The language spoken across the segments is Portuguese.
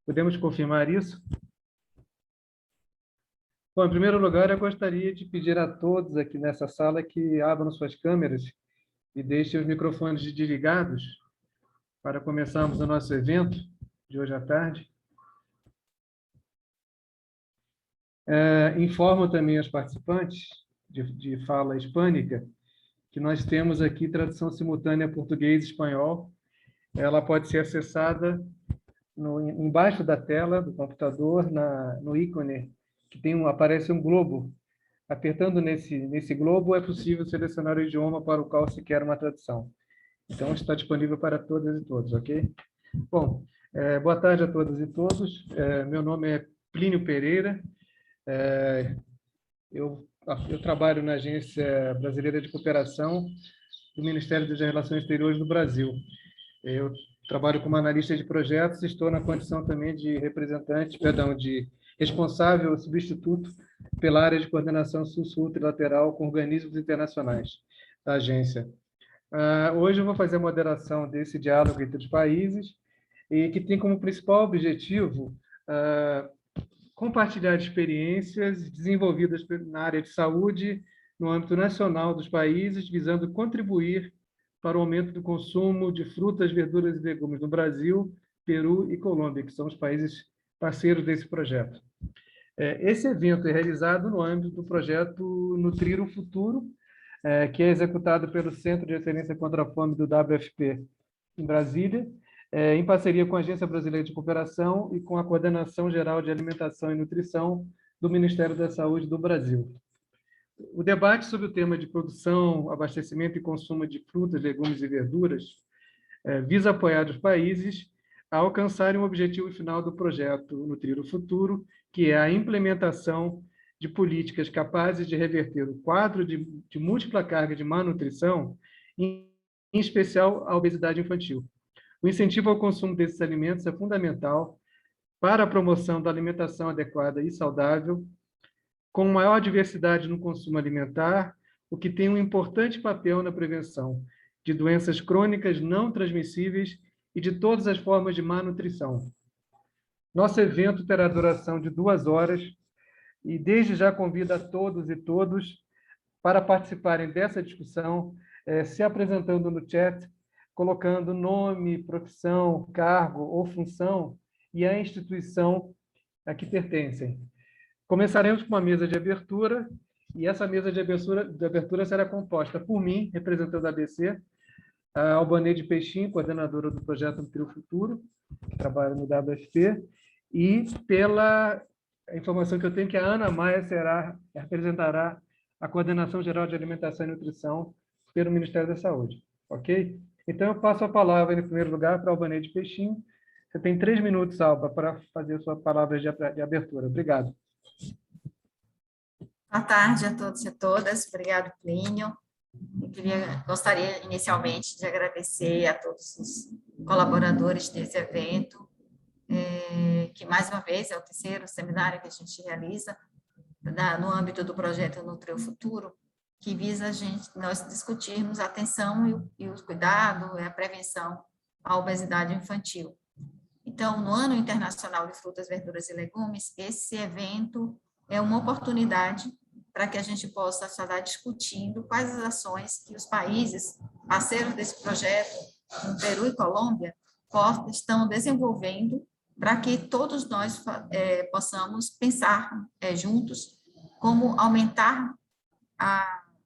Podemos confirmar isso? Bom, em primeiro lugar, eu gostaria de pedir a todos aqui nessa sala que abram suas câmeras e deixem os microfones desligados para começarmos o nosso evento de hoje à tarde. Informo também aos participantes de fala hispânica que nós temos aqui tradução simultânea português e espanhol. Ela pode ser acessada embaixo da tela do computador, no ícone, que aparece um globo. Apertando nesse globo, é possível selecionar o idioma para o qual se quer uma tradução. Então, está disponível para todas e todos, ok? Bom, boa tarde a todas e todos. Meu nome é Plínio Pereira. Eu trabalho na Agência Brasileira de Cooperação do Ministério das Relações Exteriores do Brasil. Eu trabalho como analista de projetos e estou na condição também de de responsável substituto pela área de coordenação sul-sul trilateral com organismos internacionais da agência. Hoje eu vou fazer a moderação desse diálogo entre os países e que tem como principal objetivo compartilhar experiências desenvolvidas na área de saúde no âmbito nacional dos países, visando contribuir para o aumento do consumo de frutas, verduras e legumes no Brasil, Peru e Colômbia, que são os países parceiros desse projeto. Esse evento é realizado no âmbito do projeto Nutrir o Futuro, que é executado pelo Centro de Excelência contra a Fome do WFP em Brasília, em parceria com a Agência Brasileira de Cooperação e com a Coordenação Geral de Alimentação e Nutrição do Ministério da Saúde do Brasil. O debate sobre o tema de produção, abastecimento e consumo de frutas, legumes e verduras visa apoiar os países a alcançarem o objetivo final do projeto Nutrir o Futuro, que é a implementação de políticas capazes de reverter o quadro de múltipla carga de má nutrição, em especial a obesidade infantil. O incentivo ao consumo desses alimentos é fundamental para a promoção da alimentação adequada e saudável, com maior diversidade no consumo alimentar, o que tem um importante papel na prevenção de doenças crônicas não transmissíveis e de todas as formas de má nutrição. Nosso evento terá duração de 2 horas e desde já convido a todos e todas para participarem dessa discussão, se apresentando no chat, colocando nome, profissão, cargo ou função e a instituição a que pertencem. Começaremos com uma mesa de abertura, e essa mesa de abertura será composta por mim, representando a ABC, a Albanede Peixinho, coordenadora do projeto Nutrir o Futuro, que trabalha no WFP, e pela informação que eu tenho que a Ana Maia representará a Coordenação Geral de Alimentação e Nutrição pelo Ministério da Saúde. Ok? Então, eu passo a palavra, em primeiro lugar, para a Albanede Peixinho. Você tem 3 minutos, Alba, para fazer a sua palavra de abertura. Obrigado. Boa tarde a todos e a todas. Obrigado, Plínio. Gostaria, inicialmente, de agradecer a todos os colaboradores desse evento, que, mais uma vez, é o terceiro seminário que a gente realiza no âmbito do projeto Nutrir o Futuro, que visa nós discutirmos a atenção e o cuidado, a prevenção à obesidade infantil. Então, no Ano Internacional de Frutas, Verduras e Legumes, esse evento é uma oportunidade para que a gente possa estar discutindo quais as ações que os países parceiros desse projeto, no Peru e Colômbia, estão desenvolvendo para que todos nós possamos pensar juntos como aumentar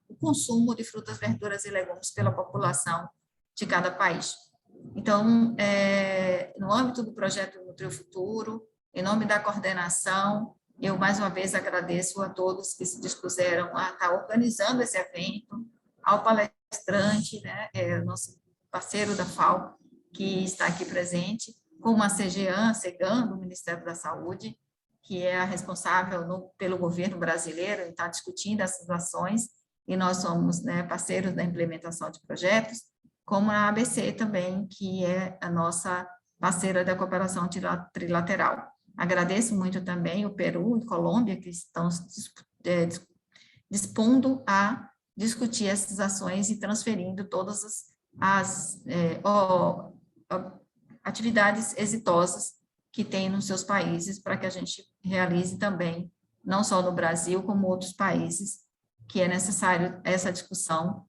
o consumo de frutas, verduras e legumes pela população de cada país. Então, no âmbito do projeto Nutrir o Futuro, em nome da coordenação, eu, mais uma vez, agradeço a todos que se dispuseram a estar organizando esse evento, ao palestrante, né, nosso parceiro da FAO, que está aqui presente, como a CEGAN, do Ministério da Saúde, que é a responsável pelo governo brasileiro em estar discutindo essas ações, e nós somos, né, parceiros da implementação de projetos, como a ABC também, que é a nossa parceira da cooperação trilateral. Agradeço muito também o Peru e Colômbia, que estão dispondo a discutir essas ações e transferindo todas as atividades exitosas que tem nos seus países, para que a gente realize também, não só no Brasil, como outros países, que é necessário essa discussão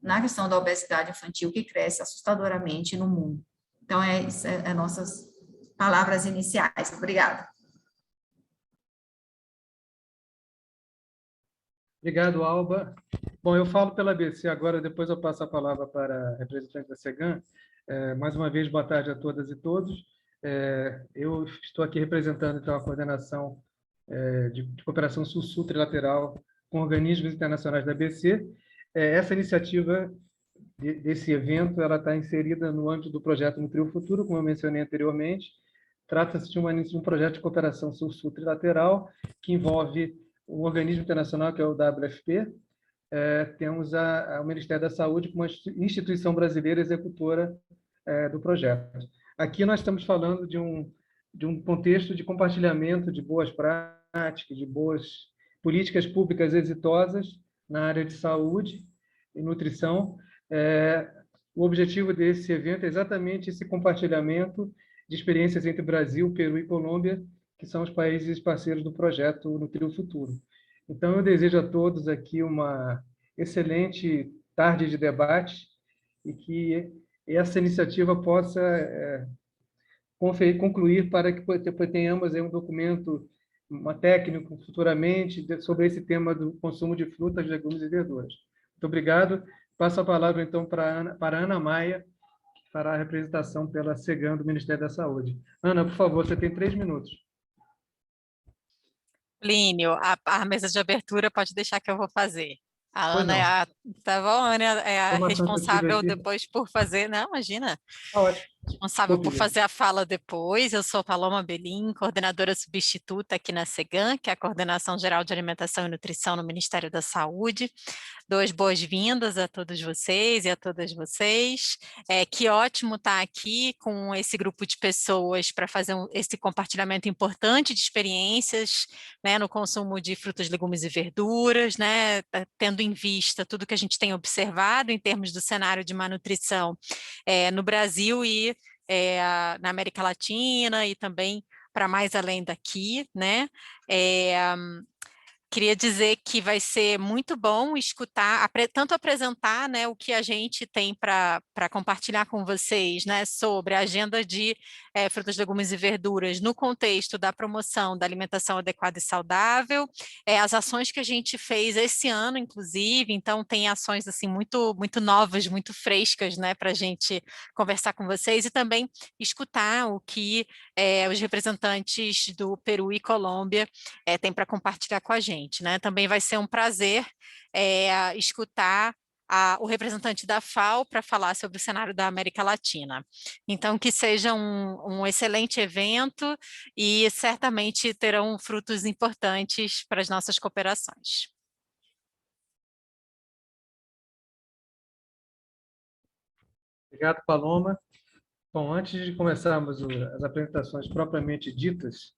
na questão da obesidade infantil, que cresce assustadoramente no mundo. Então, é nossas palavras iniciais. Obrigada. Obrigado, Alba. Bom, eu falo pela ABC agora, depois eu passo a palavra para a representante da SEGAM. Mais uma vez, boa tarde a todas e todos. Eu estou aqui representando, então, a coordenação de cooperação sul-sul trilateral com organismos internacionais da ABC. Essa iniciativa desse evento, ela está inserida no âmbito do projeto Nutrir o Futuro, como eu mencionei anteriormente. Trata-se de um projeto de cooperação sul-sul trilateral que envolve um organismo internacional, que é o WFP. Temos o Ministério da Saúde como instituição brasileira executora do projeto. Aqui nós estamos falando de um contexto de compartilhamento de boas práticas, de boas políticas públicas exitosas na área de saúde e nutrição. O objetivo desse evento é exatamente esse compartilhamento de experiências entre Brasil, Peru e Colômbia, que são os países parceiros do projeto Nutrir o Futuro. Então, eu desejo a todos aqui uma excelente tarde de debate e que essa iniciativa possa concluir para que tenhamos aí um documento técnico futuramente sobre esse tema do consumo de frutas, legumes e verduras. Muito obrigado. Passo a palavra, então, para a Ana Maia, que fará a representação pela SEGAM do Ministério da Saúde. Ana, por favor, você tem 3 minutos. Plínio, a mesa de abertura pode deixar que eu vou fazer. A Pois Ana não. tá bom? A Ana é a Informação que eu tive responsável aqui. depois por fazer, não, imagina. Ótimo. Responsável por fazer a fala depois. Eu sou Paloma Belim, coordenadora substituta aqui na SEGAM, que é a Coordenação Geral de Alimentação e Nutrição no Ministério da Saúde. Dou as boas-vindas a todos vocês e a todas vocês. Que ótimo estar aqui com esse grupo de pessoas para fazer esse compartilhamento importante de experiências, né, no consumo de frutas, legumes e verduras, né, tendo em vista tudo que a gente tem observado em termos do cenário de malnutrição no Brasil e na América Latina e também para mais além daqui, né? Queria dizer que vai ser muito bom escutar, tanto apresentar, né, o que a gente tem para compartilhar com vocês, né, sobre a agenda de frutas, legumes e verduras no contexto da promoção da alimentação adequada e saudável, as ações que a gente fez esse ano, inclusive, então tem ações assim muito, muito novas, muito frescas, né, para a gente conversar com vocês e também escutar o que os representantes do Peru e Colômbia têm para compartilhar com a gente. Né? Também vai ser um prazer escutar o representante da FAO para falar sobre o cenário da América Latina. Então, que seja um excelente evento e certamente terão frutos importantes para as nossas cooperações. Obrigado, Paloma. Bom, antes de começarmos as apresentações propriamente ditas,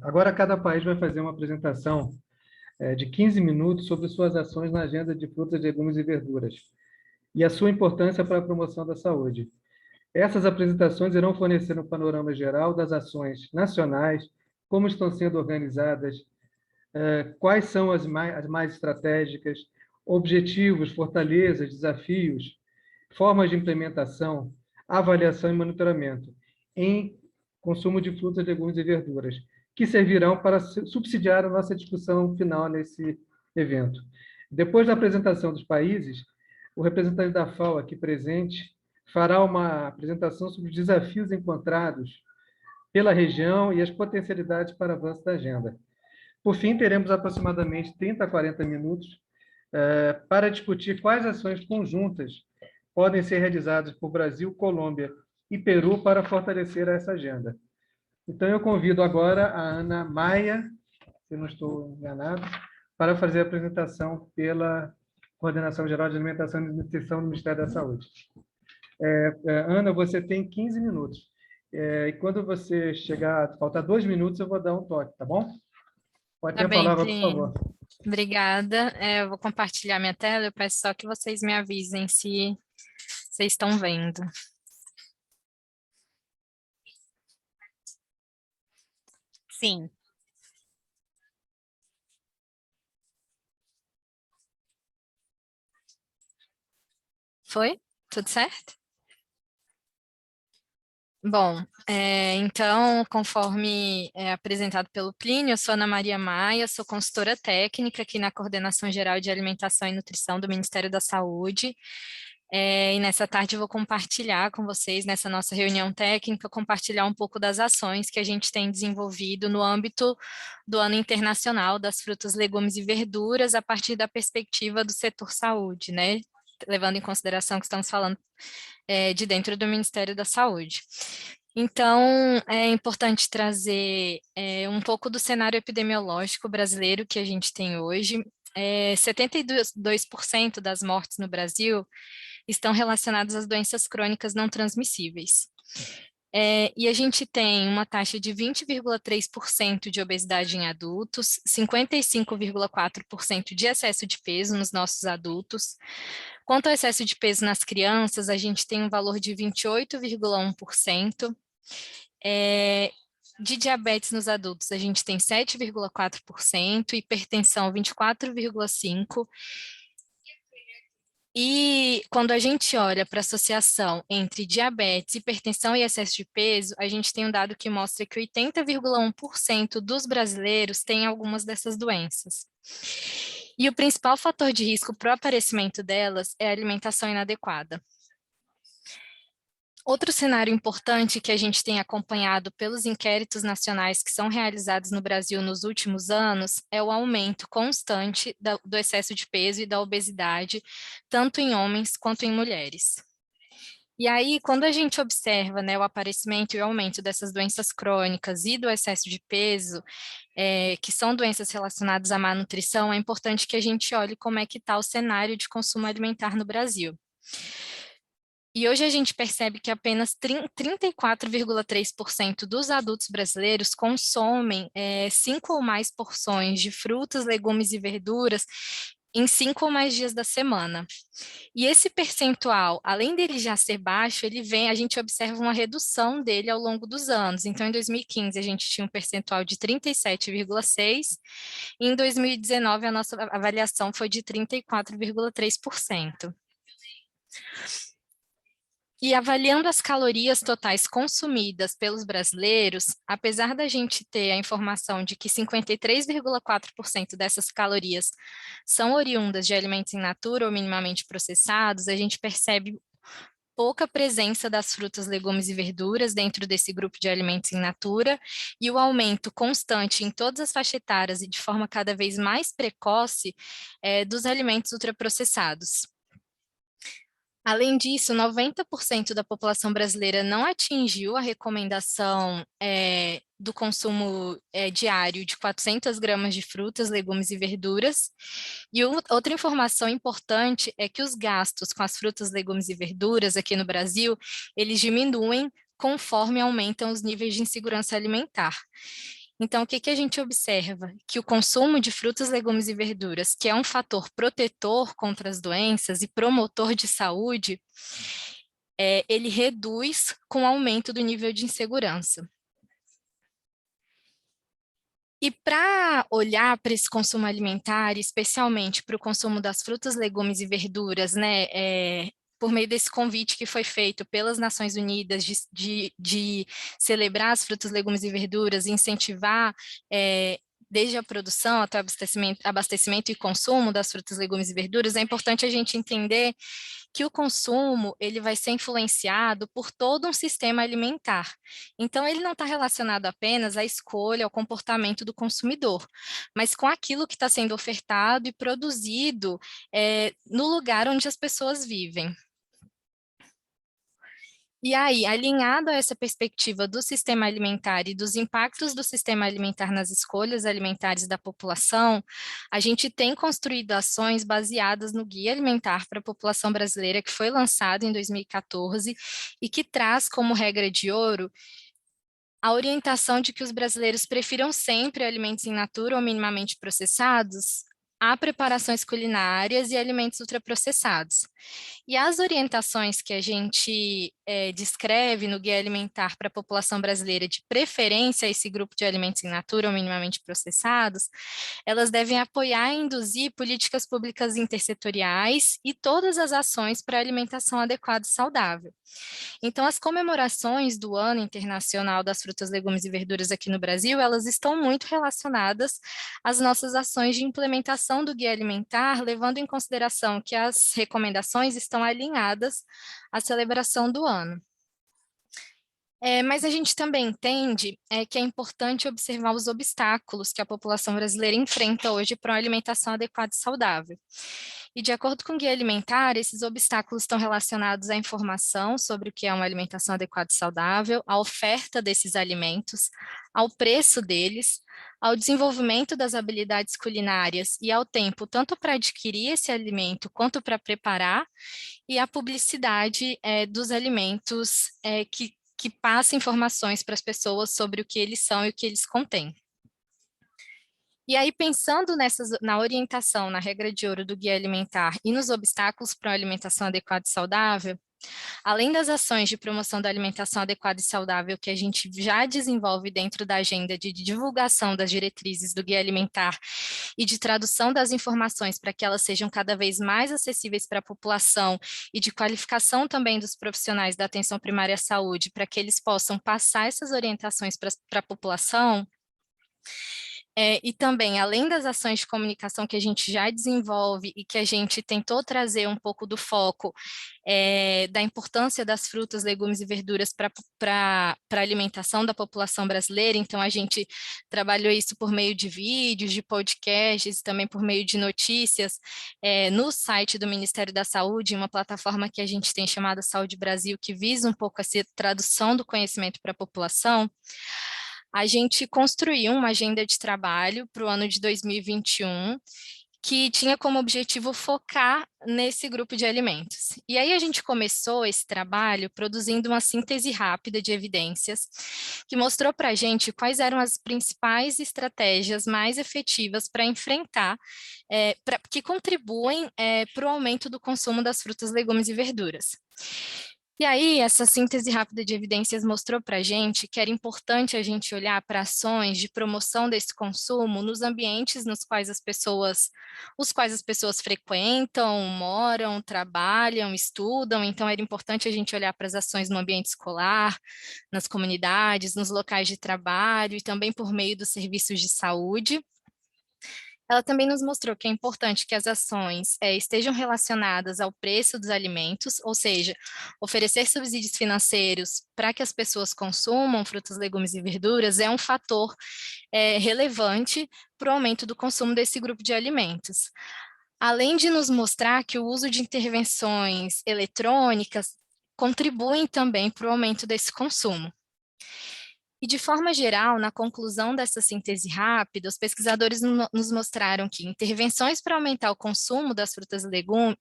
agora cada país vai fazer uma apresentação de 15 minutos sobre suas ações na agenda de frutas, legumes e verduras e a sua importância para a promoção da saúde. Essas apresentações irão fornecer um panorama geral das ações nacionais, como estão sendo organizadas, quais são as mais estratégicas, objetivos, fortalezas, desafios, formas de implementação, avaliação e monitoramento em consumo de frutas, legumes e verduras, que servirão para subsidiar a nossa discussão final nesse evento. Depois da apresentação dos países, o representante da FAO aqui presente fará uma apresentação sobre os desafios encontrados pela região e as potencialidades para avanço da agenda. Por fim, teremos aproximadamente 30 a 40 minutos para discutir quais ações conjuntas podem ser realizadas por Brasil, Colômbia e Peru para fortalecer essa agenda. Então, eu convido agora a Ana Maia, se não estou enganado, para fazer a apresentação pela Coordenação Geral de Alimentação e Nutrição do Ministério da Saúde. Ana, você tem 15 minutos. E quando você chegar, faltar 2 minutos, eu vou dar um toque, tá bom? Pode ter a palavra, por favor. Obrigada. Eu vou compartilhar minha tela, eu peço só que vocês me avisem se vocês estão vendo. Sim. Foi? Tudo certo? Bom, então, conforme apresentado pelo Plínio, eu sou Ana Maria Maia, sou consultora técnica aqui na Coordenação Geral de Alimentação e Nutrição do Ministério da Saúde. E nessa tarde eu vou compartilhar com vocês, nessa nossa reunião técnica, compartilhar um pouco das ações que a gente tem desenvolvido no âmbito do Ano Internacional das Frutas, Legumes e Verduras, a partir da perspectiva do setor saúde, né? Levando em consideração que estamos falando de dentro do Ministério da Saúde. Então, é importante trazer um pouco do cenário epidemiológico brasileiro que a gente tem hoje. 72% das mortes no Brasil estão relacionadas às doenças crônicas não transmissíveis. E a gente tem uma taxa de 20,3% de obesidade em adultos, 55,4% de excesso de peso nos nossos adultos. Quanto ao excesso de peso nas crianças, a gente tem um valor de 28,1%. De diabetes nos adultos, a gente tem 7,4%, hipertensão 24,5%. E quando a gente olha para a associação entre diabetes, hipertensão e excesso de peso, a gente tem um dado que mostra que 80,1% dos brasileiros têm algumas dessas doenças. E o principal fator de risco para o aparecimento delas é a alimentação inadequada. Outro cenário importante que a gente tem acompanhado pelos inquéritos nacionais que são realizados no Brasil nos últimos anos é o aumento constante do excesso de peso e da obesidade, tanto em homens quanto em mulheres. E aí, quando a gente observa, né, o aparecimento e o aumento dessas doenças crônicas e do excesso de peso, que são doenças relacionadas à má nutrição, é importante que a gente olhe como é que está o cenário de consumo alimentar no Brasil. E hoje a gente percebe que apenas 34,3% dos adultos brasileiros consomem 5 ou mais porções de frutas, legumes e verduras em 5 ou mais dias da semana. E esse percentual, além dele já ser baixo, a gente observa uma redução dele ao longo dos anos. Então, em 2015, a gente tinha um percentual de 37,6%, e em 2019, a nossa avaliação foi de 34,3%. E avaliando as calorias totais consumidas pelos brasileiros, apesar da gente ter a informação de que 53,4% dessas calorias são oriundas de alimentos in natura ou minimamente processados, a gente percebe pouca presença das frutas, legumes e verduras dentro desse grupo de alimentos in natura e o aumento constante em todas as faixas etárias e de forma cada vez mais precoce dos alimentos ultraprocessados. Além disso, 90% da população brasileira não atingiu a recomendação do consumo diário de 400 gramas de frutas, legumes e verduras. E outra informação importante é que os gastos com as frutas, legumes e verduras aqui no Brasil, eles diminuem conforme aumentam os níveis de insegurança alimentar. Então, o que a gente observa? Que o consumo de frutas, legumes e verduras, que é um fator protetor contra as doenças e promotor de saúde, ele reduz com o aumento do nível de insegurança. E para olhar para esse consumo alimentar, especialmente para o consumo das frutas, legumes e verduras, né, por meio desse convite que foi feito pelas Nações Unidas de celebrar as frutas, legumes e verduras, incentivar desde a produção até o abastecimento e consumo das frutas, legumes e verduras, é importante a gente entender que o consumo ele vai ser influenciado por todo um sistema alimentar. Então, ele não está relacionado apenas à escolha, ao comportamento do consumidor, mas com aquilo que está sendo ofertado e produzido no lugar onde as pessoas vivem. E aí, alinhado a essa perspectiva do sistema alimentar e dos impactos do sistema alimentar nas escolhas alimentares da população, a gente tem construído ações baseadas no Guia Alimentar para a População Brasileira, que foi lançado em 2014 e que traz como regra de ouro a orientação de que os brasileiros prefiram sempre alimentos in natura ou minimamente processados a preparações culinárias e alimentos ultraprocessados. E as orientações que a gente descreve no Guia Alimentar para a população brasileira, de preferência a esse grupo de alimentos in natura ou minimamente processados, elas devem apoiar e induzir políticas públicas intersetoriais e todas as ações para alimentação adequada e saudável. Então, as comemorações do Ano Internacional das Frutas, Legumes e Verduras aqui no Brasil, elas estão muito relacionadas às nossas ações de implementação do Guia Alimentar, levando em consideração que as recomendações estão alinhadas à celebração do ano. Mas a gente também entende que é importante observar os obstáculos que a população brasileira enfrenta hoje para uma alimentação adequada e saudável. E de acordo com o Guia Alimentar, esses obstáculos estão relacionados à informação sobre o que é uma alimentação adequada e saudável, à oferta desses alimentos, ao preço deles, ao desenvolvimento das habilidades culinárias e ao tempo tanto para adquirir esse alimento quanto para preparar, e à publicidade dos alimentos que passa informações para as pessoas sobre o que eles são e o que eles contêm. E aí, pensando na orientação, na regra de ouro do Guia Alimentar e nos obstáculos para uma alimentação adequada e saudável, além das ações de promoção da alimentação adequada e saudável que a gente já desenvolve dentro da agenda de divulgação das diretrizes do Guia Alimentar e de tradução das informações para que elas sejam cada vez mais acessíveis para a população e de qualificação também dos profissionais da atenção primária à saúde para que eles possam passar essas orientações para a população, e também, além das ações de comunicação que a gente já desenvolve e que a gente tentou trazer um pouco do foco da importância das frutas, legumes e verduras para a alimentação da população brasileira, então a gente trabalhou isso por meio de vídeos, de podcasts, também por meio de notícias, no site do Ministério da Saúde, uma plataforma que a gente tem chamada Saúde Brasil, que visa um pouco essa tradução do conhecimento para a população. A gente construiu uma agenda de trabalho para o ano de 2021, que tinha como objetivo focar nesse grupo de alimentos. E aí a gente começou esse trabalho produzindo uma síntese rápida de evidências, que mostrou para a gente quais eram as principais estratégias mais efetivas para enfrentar, que contribuem para o aumento do consumo das frutas, legumes e verduras. E aí, essa síntese rápida de evidências mostrou para a gente que era importante a gente olhar para ações de promoção desse consumo nos ambientes os quais as pessoas frequentam, moram, trabalham, estudam. Então, era importante a gente olhar para as ações no ambiente escolar, nas comunidades, nos locais de trabalho e também por meio dos serviços de saúde. Ela também nos mostrou que é importante que as ações estejam relacionadas ao preço dos alimentos, ou seja, oferecer subsídios financeiros para que as pessoas consumam frutas, legumes e verduras é um fator relevante para o aumento do consumo desse grupo de alimentos. Além de nos mostrar que o uso de intervenções eletrônicas contribuem também para o aumento desse consumo. E, de forma geral, na conclusão dessa síntese rápida, os pesquisadores nos mostraram que intervenções para aumentar o consumo das frutas,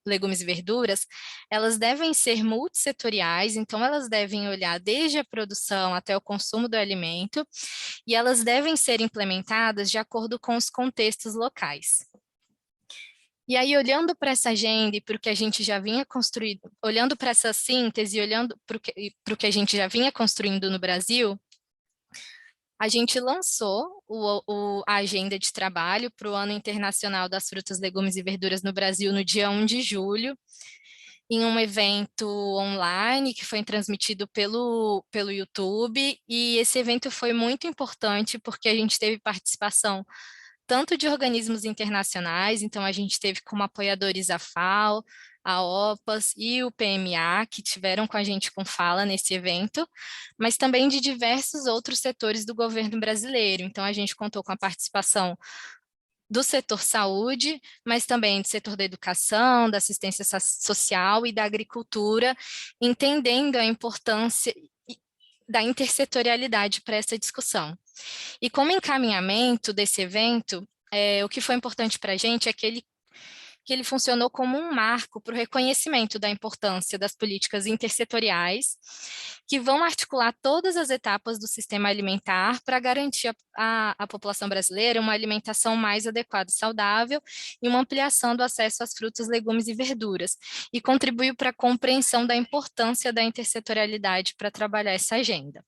legumes e verduras, elas devem ser multissetoriais, então elas devem olhar desde a produção até o consumo do alimento, e elas devem ser implementadas de acordo com os contextos locais. E aí, olhando para essa agenda e para o que a gente já vinha construindo, olhando para essa síntese, olhando para o que a gente já vinha construindo no Brasil, a gente lançou a agenda de trabalho para o Ano Internacional das Frutas, Legumes e Verduras no Brasil no dia 1 de julho, em um evento online que foi transmitido pelo YouTube, e esse evento foi muito importante porque a gente teve participação tanto de organismos internacionais, então a gente teve como apoiadores a FAO, a OPAS e o PMA, que tiveram com a gente com fala nesse evento, mas também de diversos outros setores do governo brasileiro. Então, a gente contou com a participação do setor saúde, mas também do setor da educação, da assistência social e da agricultura, entendendo a importância da intersetorialidade para essa discussão. E como encaminhamento desse evento, o que foi importante para a gente é que que ele funcionou como um marco para o reconhecimento da importância das políticas intersetoriais, que vão articular todas as etapas do sistema alimentar para garantir à população brasileira uma alimentação mais adequada e saudável e uma ampliação do acesso às frutas, legumes e verduras, e contribuiu para a compreensão da importância da intersetorialidade para trabalhar essa agenda.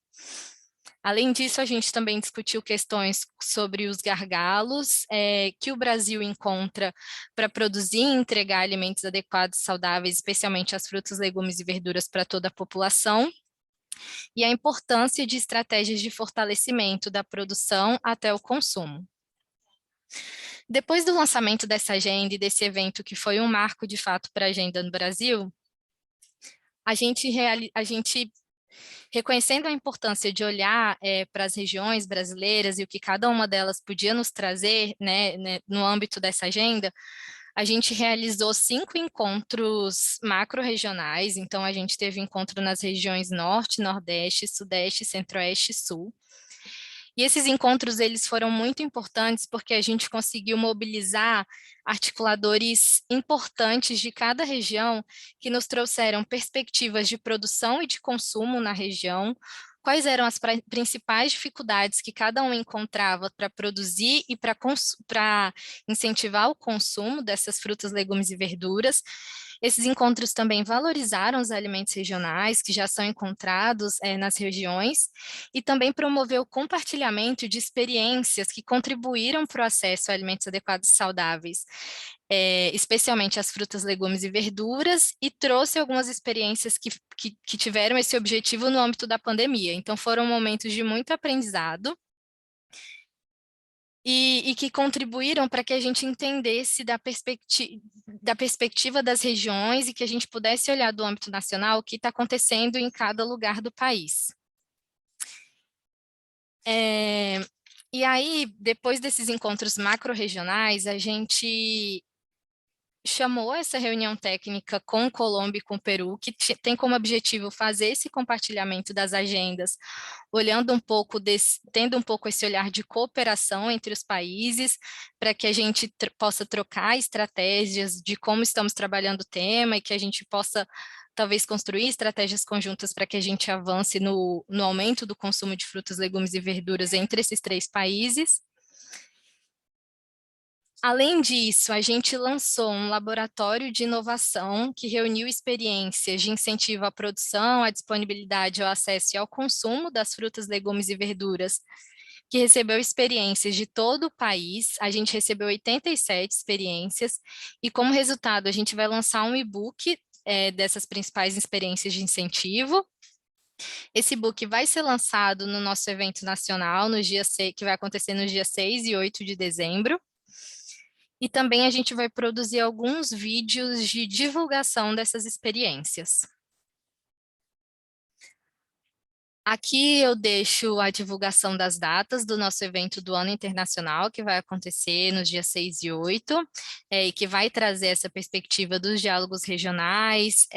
Além disso, a gente também discutiu questões sobre os gargalos que o Brasil encontra para produzir e entregar alimentos adequados e saudáveis, especialmente as frutas, legumes e verduras para toda a população, e a importância de estratégias de fortalecimento da produção até o consumo. Depois do lançamento dessa agenda e desse evento, que foi um marco de fato para a agenda no Brasil, a gente reconhecendo a importância de olhar para as regiões brasileiras e o que cada uma delas podia nos trazer, né, no âmbito dessa agenda, a gente realizou 5 encontros macro-regionais. Então a gente teve encontro nas regiões Norte, Nordeste, Sudeste, Centro-Oeste e Sul. E esses encontros, eles foram muito importantes porque a gente conseguiu mobilizar articuladores importantes de cada região que nos trouxeram perspectivas de produção e de consumo na região, quais eram as principais dificuldades que cada um encontrava para produzir e para incentivar o consumo dessas frutas, legumes e verduras. Esses encontros também valorizaram os alimentos regionais que já são encontrados nas regiões e também promoveu o compartilhamento de experiências que contribuíram para o acesso a alimentos adequados e saudáveis, especialmente as frutas, legumes e verduras, e trouxe algumas experiências que tiveram esse objetivo no âmbito da pandemia. Então foram momentos de muito aprendizado, e que contribuíram para que a gente entendesse da perspectiva das regiões e que a gente pudesse olhar do âmbito nacional o que está acontecendo em cada lugar do país. E aí, depois desses encontros macro-regionais, a gente chamou essa reunião técnica com Colômbia e com Peru, que tem como objetivo fazer esse compartilhamento das agendas, olhando um pouco tendo um pouco esse olhar de cooperação entre os países, para que a gente possa trocar estratégias de como estamos trabalhando o tema e que a gente possa talvez construir estratégias conjuntas para que a gente avance no aumento do consumo de frutas, legumes e verduras entre esses 3 países. Além disso, a gente lançou um laboratório de inovação que reuniu experiências de incentivo à produção, à disponibilidade, ao acesso e ao consumo das frutas, legumes e verduras, que recebeu experiências de todo o país. A gente recebeu 87 experiências e, como resultado, a gente vai lançar um e-book dessas principais experiências de incentivo. Esse e-book vai ser lançado no nosso evento nacional, que vai acontecer nos dias 6 e 8 de dezembro. E também a gente vai produzir alguns vídeos de divulgação dessas experiências. Aqui eu deixo a divulgação das datas do nosso evento do Ano Internacional, que vai acontecer nos dias 6 e 8, e que vai trazer essa perspectiva dos diálogos regionais,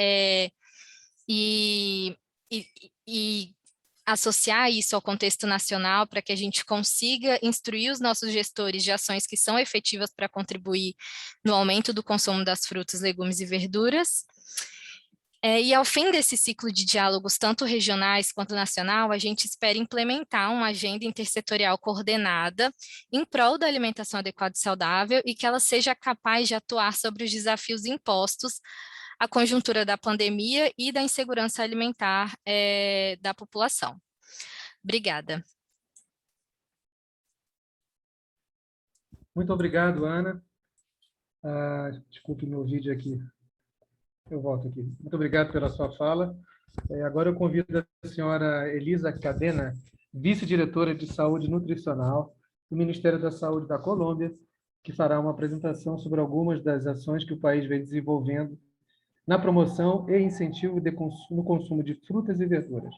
e associar isso ao contexto nacional para que a gente consiga instruir os nossos gestores de ações que são efetivas para contribuir no aumento do consumo das frutas, legumes e verduras. E ao fim desse ciclo de diálogos, tanto regionais quanto nacional, a gente espera implementar uma agenda intersetorial coordenada em prol da alimentação adequada e saudável e que ela seja capaz de atuar sobre os desafios impostos à conjuntura da pandemia e da insegurança alimentar da população. Obrigada. Muito obrigado, Ana. Desculpe meu vídeo aqui. Eu volto aqui. Muito obrigado pela sua fala. Agora eu convido a senhora Elisa Cadena, vice-diretora de Saúde Nutricional do Ministério da Saúde da Colômbia, que fará uma apresentação sobre algumas das ações que o país vem desenvolvendo na promoção e incentivo no consumo de frutas e verduras.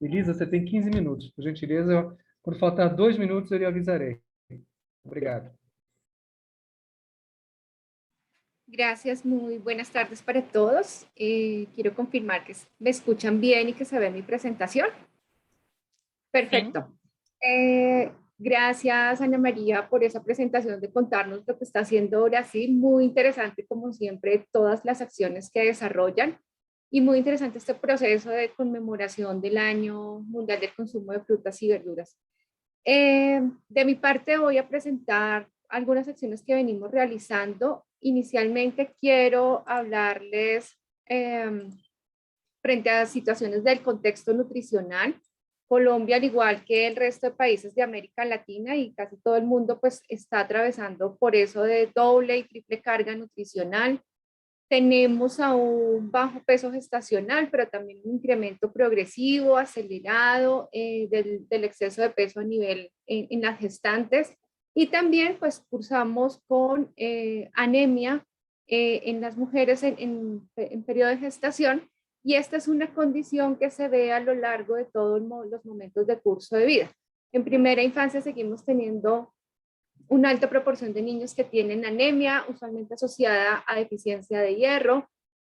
Elisa, você tem 15 minutos. Por gentileza, quando faltar 2 minutos, eu lhe avisarei. Obrigado. Gracias, muy buenas tardes para todos. Quiero confirmar que me escuchan bien y que se ve mi presentación. Perfecto. Gracias, Ana María, por esa presentación de contarnos lo que está haciendo Brasil. Muy interesante, como siempre, todas las acciones que desarrollan y muy interesante este proceso de conmemoración del Año Mundial del Consumo de Frutas y Verduras. De mi parte, voy a presentar algunas acciones que venimos realizando. Inicialmente quiero hablarles frente a situaciones del contexto nutricional. Colombia, al igual que el resto de países de América Latina y casi todo el mundo, pues está atravesando por eso de doble y triple carga nutricional. Tenemos a un bajo peso gestacional, pero también un incremento progresivo, acelerado del exceso de peso a nivel en las gestantes. Y también pues cursamos con anemia en las mujeres en periodo de gestación. Y esta es una condición que se ve a lo largo de todos los momentos de curso de vida. En primera infancia seguimos teniendo una alta proporción de niños que tienen anemia, usualmente asociada a deficiencia de hierro,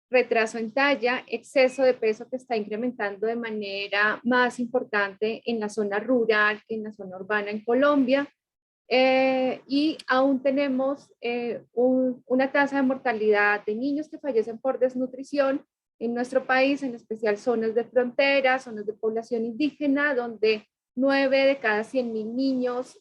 retraso en talla, exceso de peso que está incrementando de manera más importante en la zona rural que en la zona urbana en Colombia. Y aún tenemos una tasa de mortalidad de niños que fallecen por desnutrición en nuestro país, en especial zonas de frontera, zonas de población indígena, donde 9 de cada 100.000 niños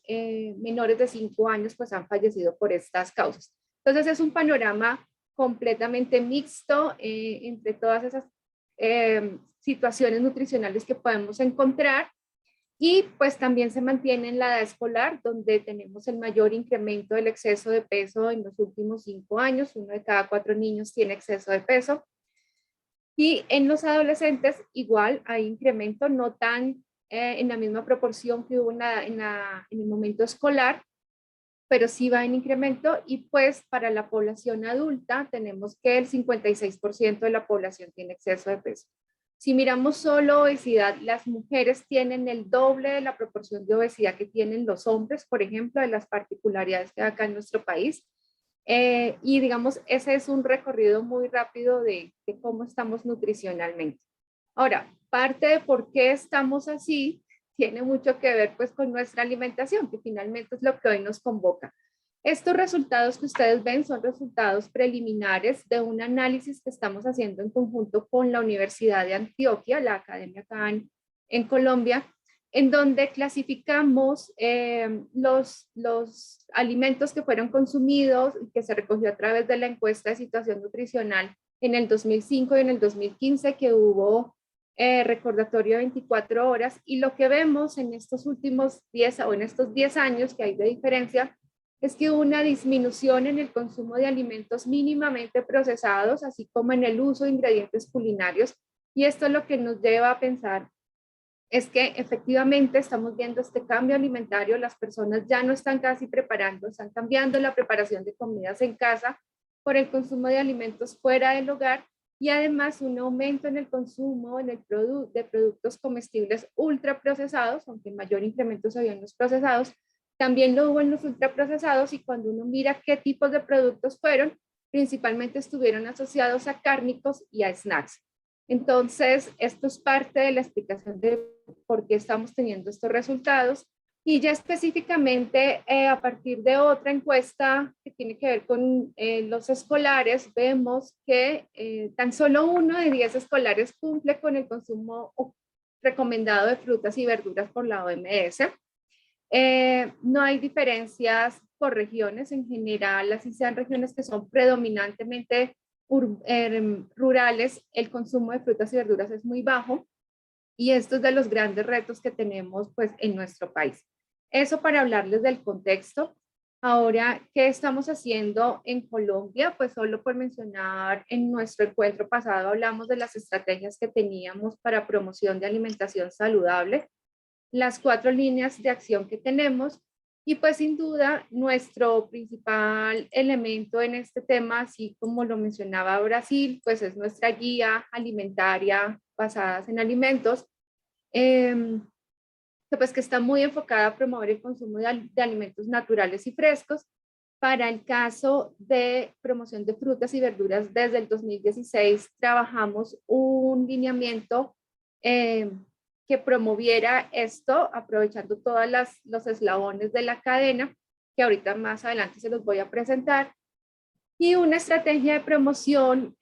menores de 5 años pues han fallecido por estas causas. Entonces es un panorama completamente mixto entre todas esas situaciones nutricionales que podemos encontrar. Y pues también se mantiene en la edad escolar, donde tenemos el mayor incremento del exceso de peso en los últimos 5 años. 1 de cada 4 niños tiene exceso de peso. Y en los adolescentes igual hay incremento, no tan en la misma proporción que hubo en el momento escolar, pero sí va en incremento. Y pues para la población adulta tenemos que el 56% de la población tiene exceso de peso. Si miramos solo obesidad, las mujeres tienen el doble de la proporción de obesidad que tienen los hombres, por ejemplo, de las particularidades que hay acá en nuestro país. Y digamos, ese es un recorrido muy rápido de cómo estamos nutricionalmente. Ahora, parte de por qué estamos así tiene mucho que ver pues con nuestra alimentación, que finalmente es lo que hoy nos convoca. Estos resultados que ustedes ven son resultados preliminares de un análisis que estamos haciendo en conjunto con la Universidad de Antioquia, la academia acá en Colombia, en donde clasificamos los alimentos que fueron consumidos y que se recogió a través de la encuesta de situación nutricional en el 2005 y en el 2015, que hubo recordatorio de 24 horas. Y lo que vemos en estos últimos 10 o en estos 10 años que hay de diferencia es que hubo una disminución en el consumo de alimentos mínimamente procesados, así como en el uso de ingredientes culinarios. Y esto es lo que nos lleva a pensar es que efectivamente estamos viendo este cambio alimentario, las personas ya no están casi preparando, están cambiando la preparación de comidas en casa por el consumo de alimentos fuera del hogar y además un aumento en el consumo de productos comestibles ultraprocesados, aunque mayor incremento se vio en los procesados, también lo hubo en los ultraprocesados. Y cuando uno mira qué tipos de productos fueron, principalmente estuvieron asociados a cárnicos y a snacks. Entonces, esto es parte de la explicación de por qué estamos teniendo estos resultados. Y ya específicamente a partir de otra encuesta que tiene que ver con los escolares, vemos que tan solo 1 de 10 escolares cumple con el consumo recomendado de frutas y verduras por la OMS. No hay diferencias por regiones en general, así sean regiones que son predominantemente rurales, el consumo de frutas y verduras es muy bajo y esto es de los grandes retos que tenemos pues en nuestro país. Eso para hablarles del contexto. Ahora, ¿qué estamos haciendo en Colombia? Pues solo por mencionar, en nuestro encuentro pasado hablamos de las estrategias que teníamos para promoción de alimentación saludable, las 4 líneas de acción que tenemos. Y pues sin duda nuestro principal elemento en este tema, así como lo mencionaba Brasil, pues es nuestra guía alimentaria basadas en alimentos, pues que está muy enfocada a promover el consumo de alimentos naturales y frescos. Para el caso de promoción de frutas y verduras, desde el 2016 trabajamos un lineamiento que promoviera esto, aprovechando todos los eslabones de la cadena, que ahorita más adelante se los voy a presentar, y una estrategia de promoción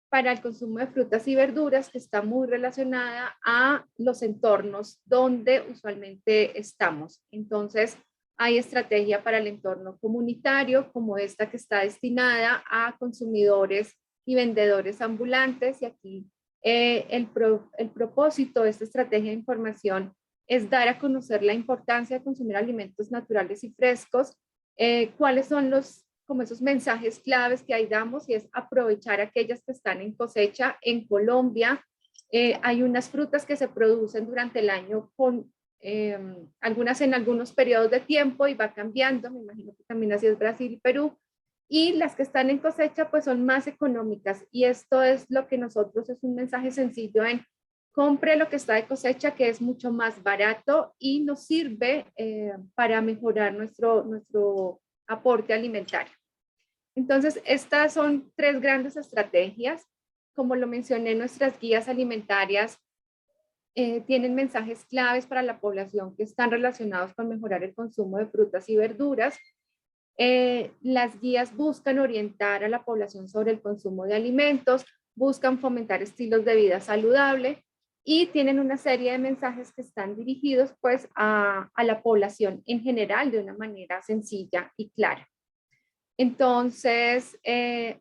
para el consumo de frutas y verduras que está muy relacionada a los entornos donde usualmente estamos. Entonces, hay estrategia para el entorno comunitario, como esta que está destinada a consumidores y vendedores ambulantes, y aquí el propósito de esta estrategia de información es dar a conocer la importancia de consumir alimentos naturales y frescos, cuáles son como esos mensajes claves que ahí damos, y es aprovechar aquellas que están en cosecha. En Colombia hay unas frutas que se producen durante el año con algunas en algunos periodos de tiempo y va cambiando, me imagino que también así es Brasil y Perú, y las que están en cosecha pues son más económicas, y esto es lo que nosotros, es un mensaje sencillo en compre lo que está de cosecha, que es mucho más barato y nos sirve para mejorar nuestro aporte alimentario. Entonces, estas son 3 grandes estrategias. Como lo mencioné, nuestras guías alimentarias tienen mensajes claves para la población que están relacionados con mejorar el consumo de frutas y verduras. Las guías buscan orientar a la población sobre el consumo de alimentos, buscan fomentar estilos de vida saludable y tienen una serie de mensajes que están dirigidos pues a la población en general de una manera sencilla y clara. Entonces,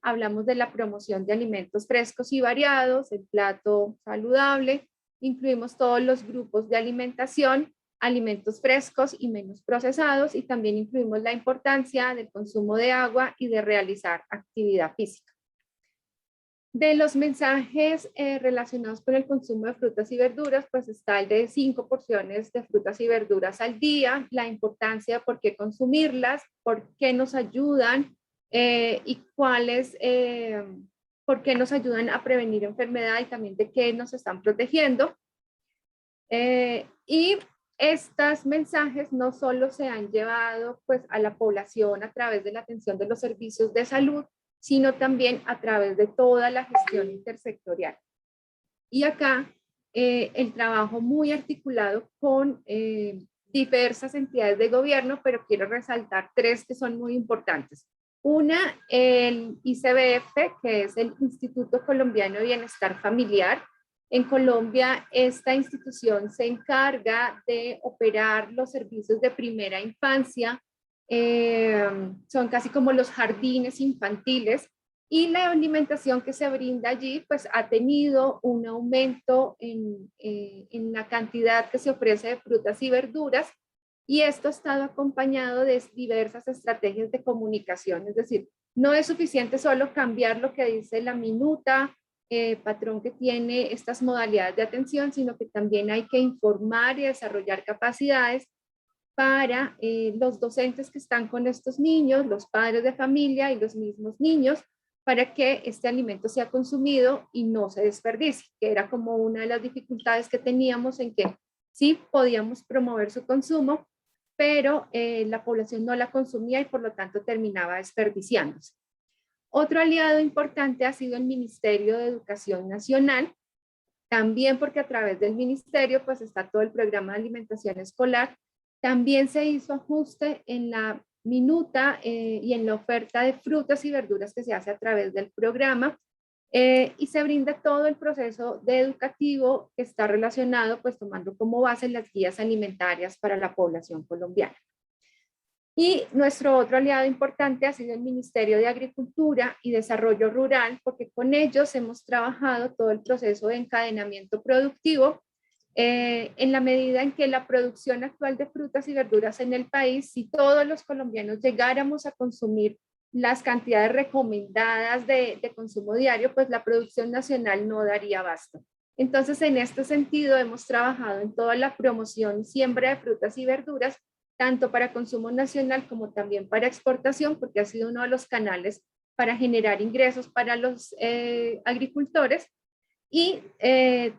hablamos de la promoción de alimentos frescos y variados, el plato saludable, incluimos todos los grupos de alimentación, alimentos frescos y menos procesados, y también incluimos la importancia del consumo de agua y de realizar actividad física. De los mensajes relacionados con el consumo de frutas y verduras, pues está el de 5 porciones de frutas y verduras al día, la importancia de por qué consumirlas, por qué nos ayudan y por qué nos ayudan a prevenir enfermedad y también de qué nos están protegiendo. Y estos mensajes no solo se han llevado pues a la población a través de la atención de los servicios de salud, sino también a través de toda la gestión intersectorial. Y acá el trabajo muy articulado con diversas entidades de gobierno, pero quiero resaltar 3 que son muy importantes. Una, el ICBF, que es el Instituto Colombiano de Bienestar Familiar. En Colombia, esta institución se encarga de operar los servicios de primera infancia, son casi como los jardines infantiles, y la alimentación que se brinda allí pues ha tenido un aumento en la cantidad que se ofrece de frutas y verduras, y esto ha estado acompañado de diversas estrategias de comunicación. Es decir, no es suficiente solo cambiar lo que dice la minuta, patrón que tiene estas modalidades de atención, sino que también hay que informar y desarrollar capacidades para los docentes que están con estos niños, los padres de familia y los mismos niños, para que este alimento sea consumido y no se desperdicie, que era como una de las dificultades que teníamos, en que sí podíamos promover su consumo, pero la población no la consumía y por lo tanto terminaba desperdiciándose. Otro aliado importante ha sido el Ministerio de Educación Nacional, también porque a través del ministerio pues está todo el programa de alimentación escolar. También se hizo ajuste en la minuta y en la oferta de frutas y verduras que se hace a través del programa, y se brinda todo el proceso de educativo que está relacionado, pues tomando como base las guías alimentarias para la población colombiana. Y nuestro otro aliado importante ha sido el Ministerio de Agricultura y Desarrollo Rural, porque con ellos hemos trabajado todo el proceso de encadenamiento productivo, en la medida en que la producción actual de frutas y verduras en el país, si todos los colombianos llegáramos a consumir las cantidades recomendadas de consumo diario, pues la producción nacional no daría abasto. Entonces, en este sentido, hemos trabajado en toda la promoción y siembra de frutas y verduras, tanto para consumo nacional como también para exportación, porque ha sido uno de los canales para generar ingresos para los agricultores. Y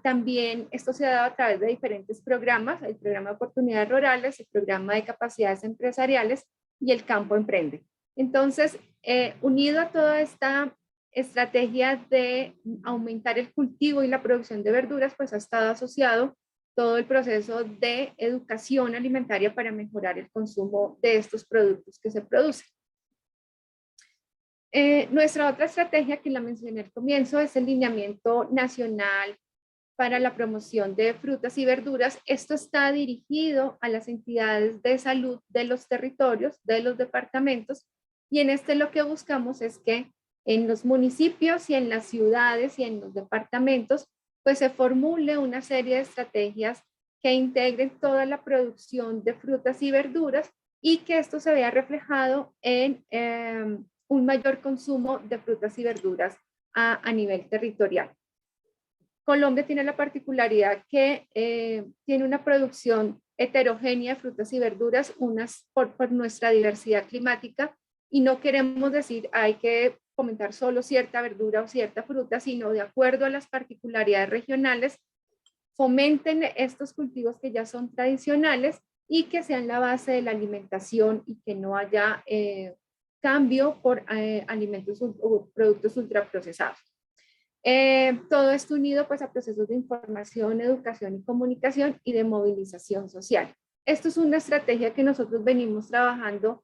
también esto se ha dado a través de diferentes programas, el programa de oportunidades rurales, el programa de capacidades empresariales y el campo emprende. Entonces, unido a toda esta estrategia de aumentar el cultivo y la producción de verduras, pues ha estado asociado todo el proceso de educación alimentaria para mejorar el consumo de estos productos que se producen. Nuestra otra estrategia, que la mencioné al comienzo, es el lineamiento nacional para la promoción de frutas y verduras. Esto está dirigido a las entidades de salud de los territorios, de los departamentos, y en este lo que buscamos es que en los municipios y en las ciudades y en los departamentos, pues se formule una serie de estrategias que integren toda la producción de frutas y verduras y que esto se vea reflejado en un mayor consumo de frutas y verduras a nivel territorial. Colombia tiene la particularidad que tiene una producción heterogénea de frutas y verduras, unas por nuestra diversidad climática, y no queremos decir hay que fomentar solo cierta verdura o cierta fruta, sino de acuerdo a las particularidades regionales, fomenten estos cultivos que ya son tradicionales y que sean la base de la alimentación y que no haya cambio por alimentos o productos ultraprocesados. Todo esto unido pues a procesos de información, educación y comunicación y de movilización social. Esto es una estrategia que nosotros venimos trabajando.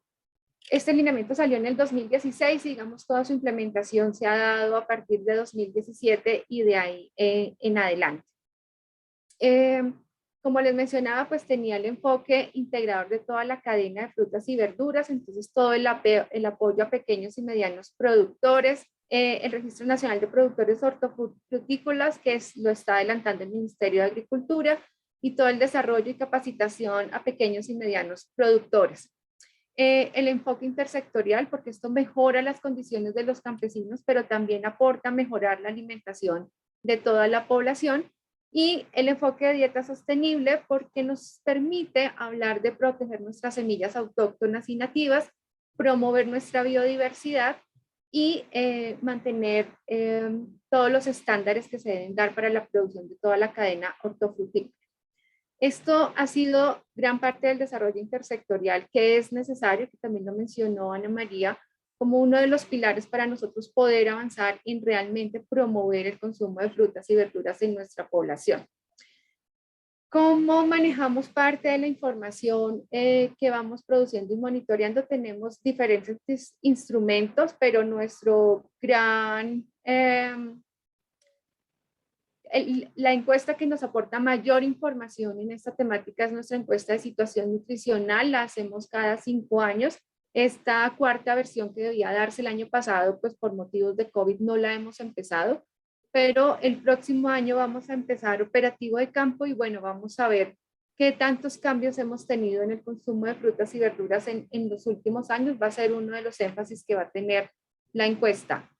Este lineamiento salió en el 2016 y digamos toda su implementación se ha dado a partir de 2017 y de ahí en adelante. Como les mencionaba, pues tenía el enfoque integrador de toda la cadena de frutas y verduras, entonces todo el apoyo a pequeños y medianos productores, el Registro Nacional de Productores Hortofrutícolas, que lo está adelantando el Ministerio de Agricultura, y todo el desarrollo y capacitación a pequeños y medianos productores. El enfoque intersectorial, porque esto mejora las condiciones de los campesinos, pero también aporta a mejorar la alimentación de toda la población. Y el enfoque de dieta sostenible, porque nos permite hablar de proteger nuestras semillas autóctonas y nativas, promover nuestra biodiversidad y mantener todos los estándares que se deben dar para la producción de toda la cadena hortofrutícola. Esto ha sido gran parte del desarrollo intersectorial que es necesario, que también lo mencionó Ana María, como uno de los pilares para nosotros poder avanzar en realmente promover el consumo de frutas y verduras en nuestra población. ¿Cómo manejamos parte de la información que vamos produciendo y monitoreando? Tenemos diferentes instrumentos, pero nuestro gran... la encuesta que nos aporta mayor información en esta temática es nuestra encuesta de situación nutricional. La hacemos cada 5 años. Esta cuarta versión que debía darse el año pasado, pues por motivos de COVID no la hemos empezado, pero el próximo año vamos a empezar operativo de campo y bueno, vamos a ver qué tantos cambios hemos tenido en el consumo de frutas y verduras en los últimos años. Va a ser uno de los énfasis que va a tener la encuesta.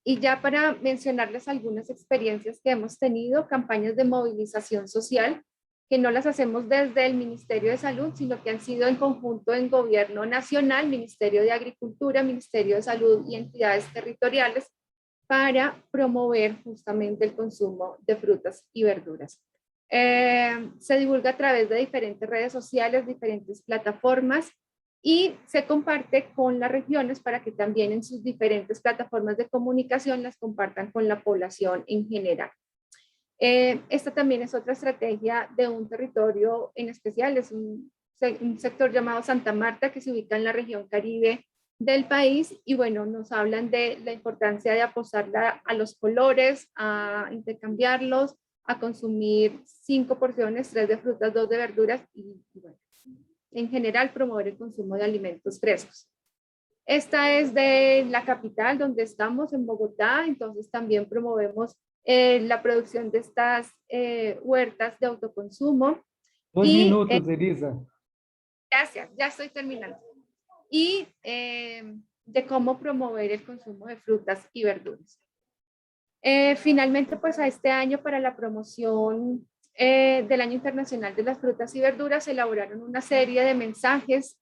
Y ya para mencionarles algunas experiencias que hemos tenido, campañas de movilización social, que no las hacemos desde el Ministerio de Salud, sino que han sido en conjunto en Gobierno Nacional, Ministerio de Agricultura, Ministerio de Salud y entidades territoriales, para promover justamente el consumo de frutas y verduras. Se divulga a través de diferentes redes sociales, diferentes plataformas, y se comparte con las regiones para que también en sus diferentes plataformas de comunicación las compartan con la población en general. Esta también es otra estrategia de un territorio en especial, es un sector llamado Santa Marta que se ubica en la región Caribe del país y bueno, nos hablan de la importancia de apostar a los colores, a intercambiarlos, a consumir 5 porciones, 3 de frutas, 2 de verduras y bueno, en general promover el consumo de alimentos frescos. Esta es de la capital donde estamos, en Bogotá, entonces también promovemos la producción de estas huertas de autoconsumo. 2 minutos, Elisa. Gracias, ya estoy terminando. Y de cómo promover el consumo de frutas y verduras. Finalmente, pues a este año para la promoción del Año Internacional de las Frutas y Verduras se elaboraron una serie de mensajes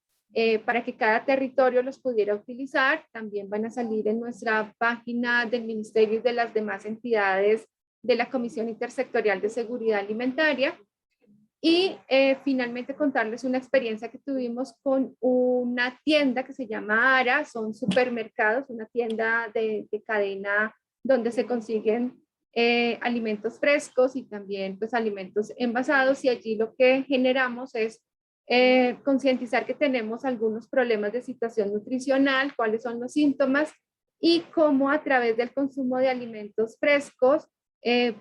para que cada territorio los pudiera utilizar. También van a salir en nuestra página del Ministerio y de las demás entidades de la Comisión Intersectorial de Seguridad Alimentaria. Y finalmente contarles una experiencia que tuvimos con una tienda que se llama Ara, son supermercados, una tienda de cadena donde se consiguen alimentos frescos y también pues alimentos envasados, y allí lo que generamos es concientizar que tenemos algunos problemas de situación nutricional, cuáles son los síntomas y cómo a través del consumo de alimentos frescos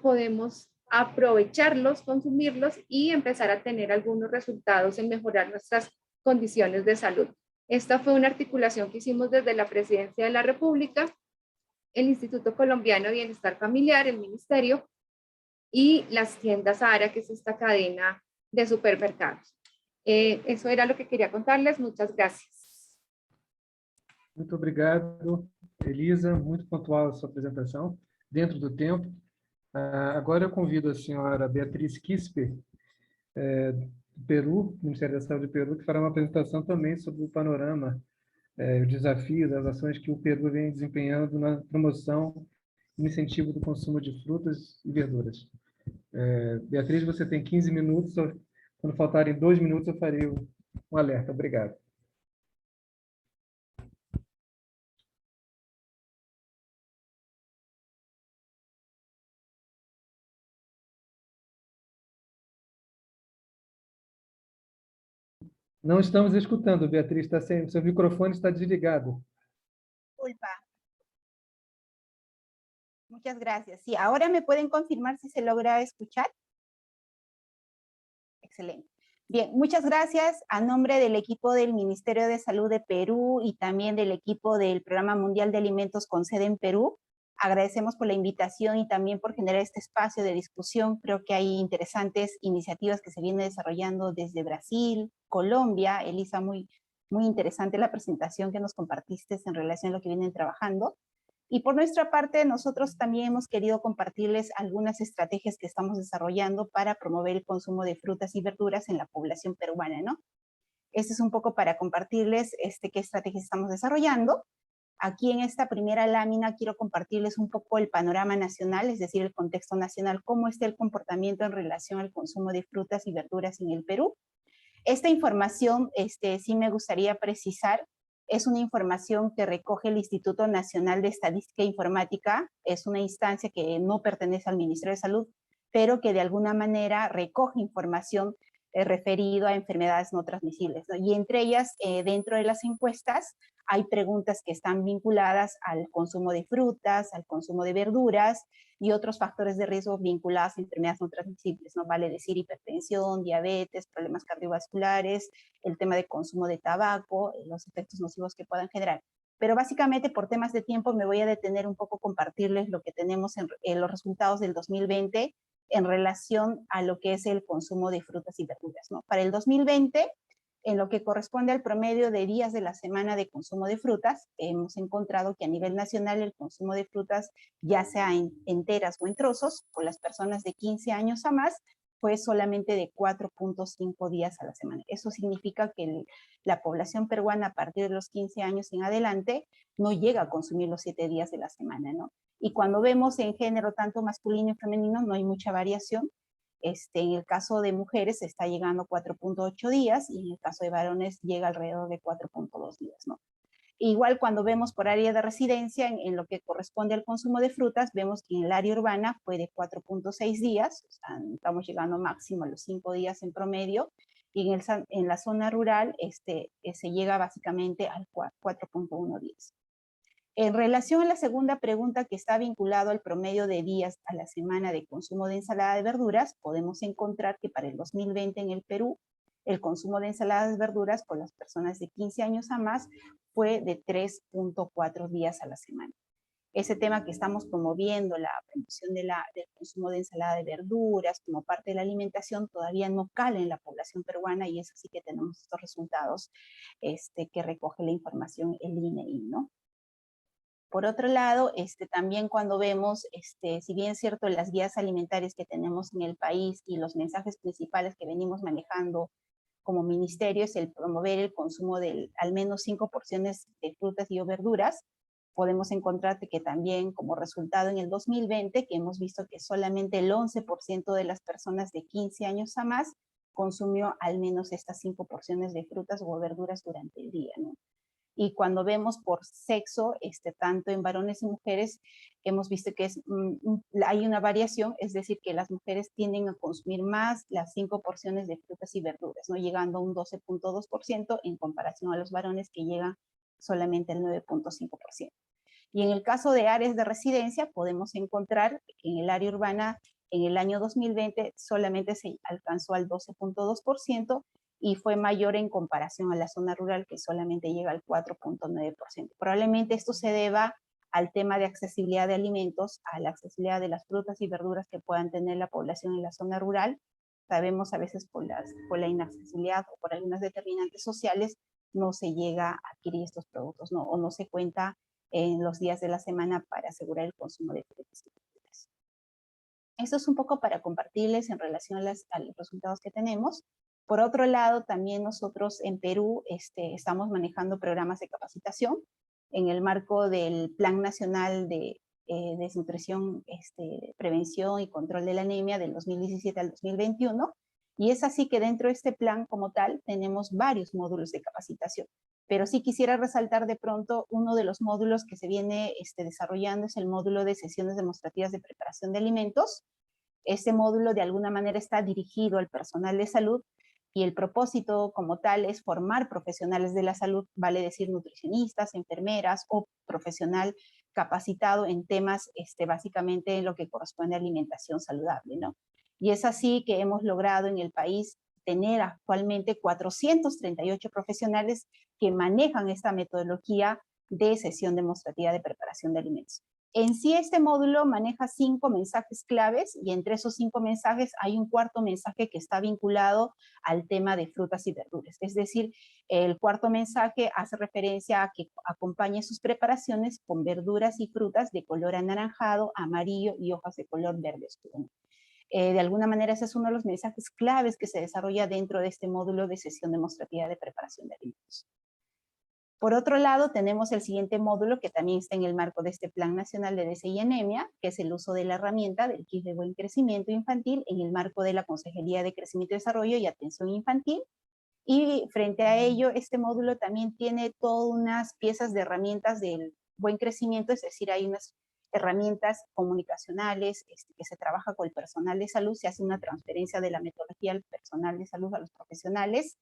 podemos aprovecharlos, consumirlos y empezar a tener algunos resultados en mejorar nuestras condiciones de salud. Esta fue una articulación que hicimos desde la Presidencia de la República, el Instituto Colombiano de Bienestar Familiar, el Ministerio y las tiendas Ara, que es esta cadena de supermercados. Eso era lo que queria contarles. Muchas gracias. Muito obrigado, Elisa. Muito pontual a sua apresentação, dentro do tempo. Agora eu convido a senhora Beatriz Quispe, do Peru, Ministério da Saúde do Peru, que fará uma apresentação também sobre o panorama, o desafio das ações que o Peru vem desempenhando na promoção e incentivo do consumo de frutas e verduras. Beatriz, você tem 15 minutos. Quando faltarem 2 minutos, eu farei um alerta. Obrigado. Não estamos escutando, Beatriz. Seu microfone está desligado. Disculpa. Muchas gracias. Sí, ahora me pueden confirmar si se logra escuchar. Excelente. Bien, muchas gracias a nombre del equipo del Ministerio de Salud de Perú y también del equipo del Programa Mundial de Alimentos con sede en Perú. Agradecemos por la invitación y también por generar este espacio de discusión. Creo que hay interesantes iniciativas que se vienen desarrollando desde Brasil, Colombia. Elisa, muy interesante la presentación que nos compartiste en relación a lo que vienen trabajando. Y por nuestra parte, nosotros también hemos querido compartirles algunas estrategias que estamos desarrollando para promover el consumo de frutas y verduras en la población peruana, ¿no? Este es un poco para compartirles qué estrategias estamos desarrollando. Aquí en esta primera lámina quiero compartirles un poco el panorama nacional, es decir, el contexto nacional, cómo está el comportamiento en relación al consumo de frutas y verduras en el Perú. Esta información, sí me gustaría precisar, es una información que recoge el Instituto Nacional de Estadística e Informática, es una instancia que no pertenece al Ministerio de Salud, pero que de alguna manera recoge información referido a enfermedades no transmisibles, ¿no? Y entre ellas, dentro de las encuestas, hay preguntas que están vinculadas al consumo de frutas, al consumo de verduras y otros factores de riesgo vinculados a enfermedades no transmisibles, ¿no? Vale decir hipertensión, diabetes, problemas cardiovasculares, el tema de consumo de tabaco, los efectos nocivos que puedan generar. Pero básicamente por temas de tiempo me voy a detener un poco, compartirles lo que tenemos en los resultados del 2020 en relación a lo que es el consumo de frutas y verduras, ¿no? Para el 2020, en lo que corresponde al promedio de días de la semana de consumo de frutas, hemos encontrado que a nivel nacional el consumo de frutas, ya sea enteras o en trozos, por las personas de 15 años a más, fue solamente de 4.5 días a la semana. Eso significa que la población peruana a partir de los 15 años en adelante no llega a consumir los 7 días de la semana, ¿no? Y cuando vemos en género tanto masculino y femenino no hay mucha variación. En el caso de mujeres está llegando a 4.8 días y en el caso de varones llega alrededor de 4.2 días, ¿no? Igual cuando vemos por área de residencia, en lo que corresponde al consumo de frutas, vemos que en el área urbana fue de 4.6 días, o sea, estamos llegando máximo a los 5 días en promedio, y en la zona rural se llega básicamente al 4.1 días. En relación a la segunda pregunta que está vinculado al promedio de días a la semana de consumo de ensalada de verduras, podemos encontrar que para el 2020 en el Perú, el consumo de ensaladas de verduras por las personas de 15 años a más fue de 3.4 días a la semana. Ese tema que estamos promoviendo, la promoción del consumo de ensalada de verduras como parte de la alimentación, todavía no cala en la población peruana y es así que tenemos estos resultados que recoge la información el INEI, ¿no? Por otro lado, también cuando vemos, si bien es cierto, las guías alimentarias que tenemos en el país y los mensajes principales que venimos manejando como ministerio es el promover el consumo de al menos 5 porciones de frutas y o verduras, podemos encontrar que también como resultado en el 2020, que hemos visto que solamente el 11% de las personas de 15 años a más consumió al menos estas 5 porciones de frutas o verduras durante el día, ¿no? y cuando vemos por sexo, tanto en varones y mujeres, hemos visto que hay una variación, es decir, que las mujeres tienden a consumir más las 5 porciones de frutas y verduras, ¿no? Llegando a un 12.2% en comparación a los varones que llegan solamente al 9.5%. Y en el caso de áreas de residencia, podemos encontrar que en el área urbana, en el año 2020, solamente se alcanzó al 12.2%, y fue mayor en comparación a la zona rural, que solamente llega al 4.9%. Probablemente esto se deba al tema de accesibilidad de alimentos, a la accesibilidad de las frutas y verduras que puedan tener la población en la zona rural. Sabemos a veces por la inaccesibilidad o por algunas determinantes sociales no se llega a adquirir estos productos, ¿no? O no se cuenta en los días de la semana para asegurar el consumo de frutas y verduras. Esto es un poco para compartirles en relación a los resultados que tenemos. Por otro lado, también nosotros en Perú estamos manejando programas de capacitación en el marco del Plan Nacional de Desnutrición, Prevención y Control de la Anemia del 2017 al 2021, y es así que dentro de este plan como tal tenemos varios módulos de capacitación. Pero sí quisiera resaltar de pronto uno de los módulos que se viene desarrollando es el módulo de sesiones demostrativas de preparación de alimentos. Este módulo de alguna manera está dirigido al personal de salud, y el propósito como tal es formar profesionales de la salud, vale decir nutricionistas, enfermeras o profesional capacitado en temas básicamente en lo que corresponde a alimentación saludable, ¿no? Y es así que hemos logrado en el país tener actualmente 438 profesionales que manejan esta metodología de sesión demostrativa de preparación de alimentos. En sí, este módulo maneja 5 mensajes claves, y entre esos 5 mensajes hay un cuarto mensaje que está vinculado al tema de frutas y verduras. Es decir, el cuarto mensaje hace referencia a que acompañe sus preparaciones con verduras y frutas de color anaranjado, amarillo y hojas de color verde oscuro. De alguna manera, ese es uno de los mensajes claves que se desarrolla dentro de este módulo de sesión demostrativa de preparación de alimentos. Por otro lado, tenemos el siguiente módulo que también está en el marco de este Plan Nacional de DSI y Anemia, que es el uso de la herramienta del kit de buen crecimiento infantil en el marco de la Consejería de Crecimiento y Desarrollo y Atención Infantil. Y frente a ello, este módulo también tiene todas unas piezas de herramientas del buen crecimiento, es decir, hay unas herramientas comunicacionales que se trabaja con el personal de salud, se hace una transferencia de la metodología al personal de salud a los profesionales,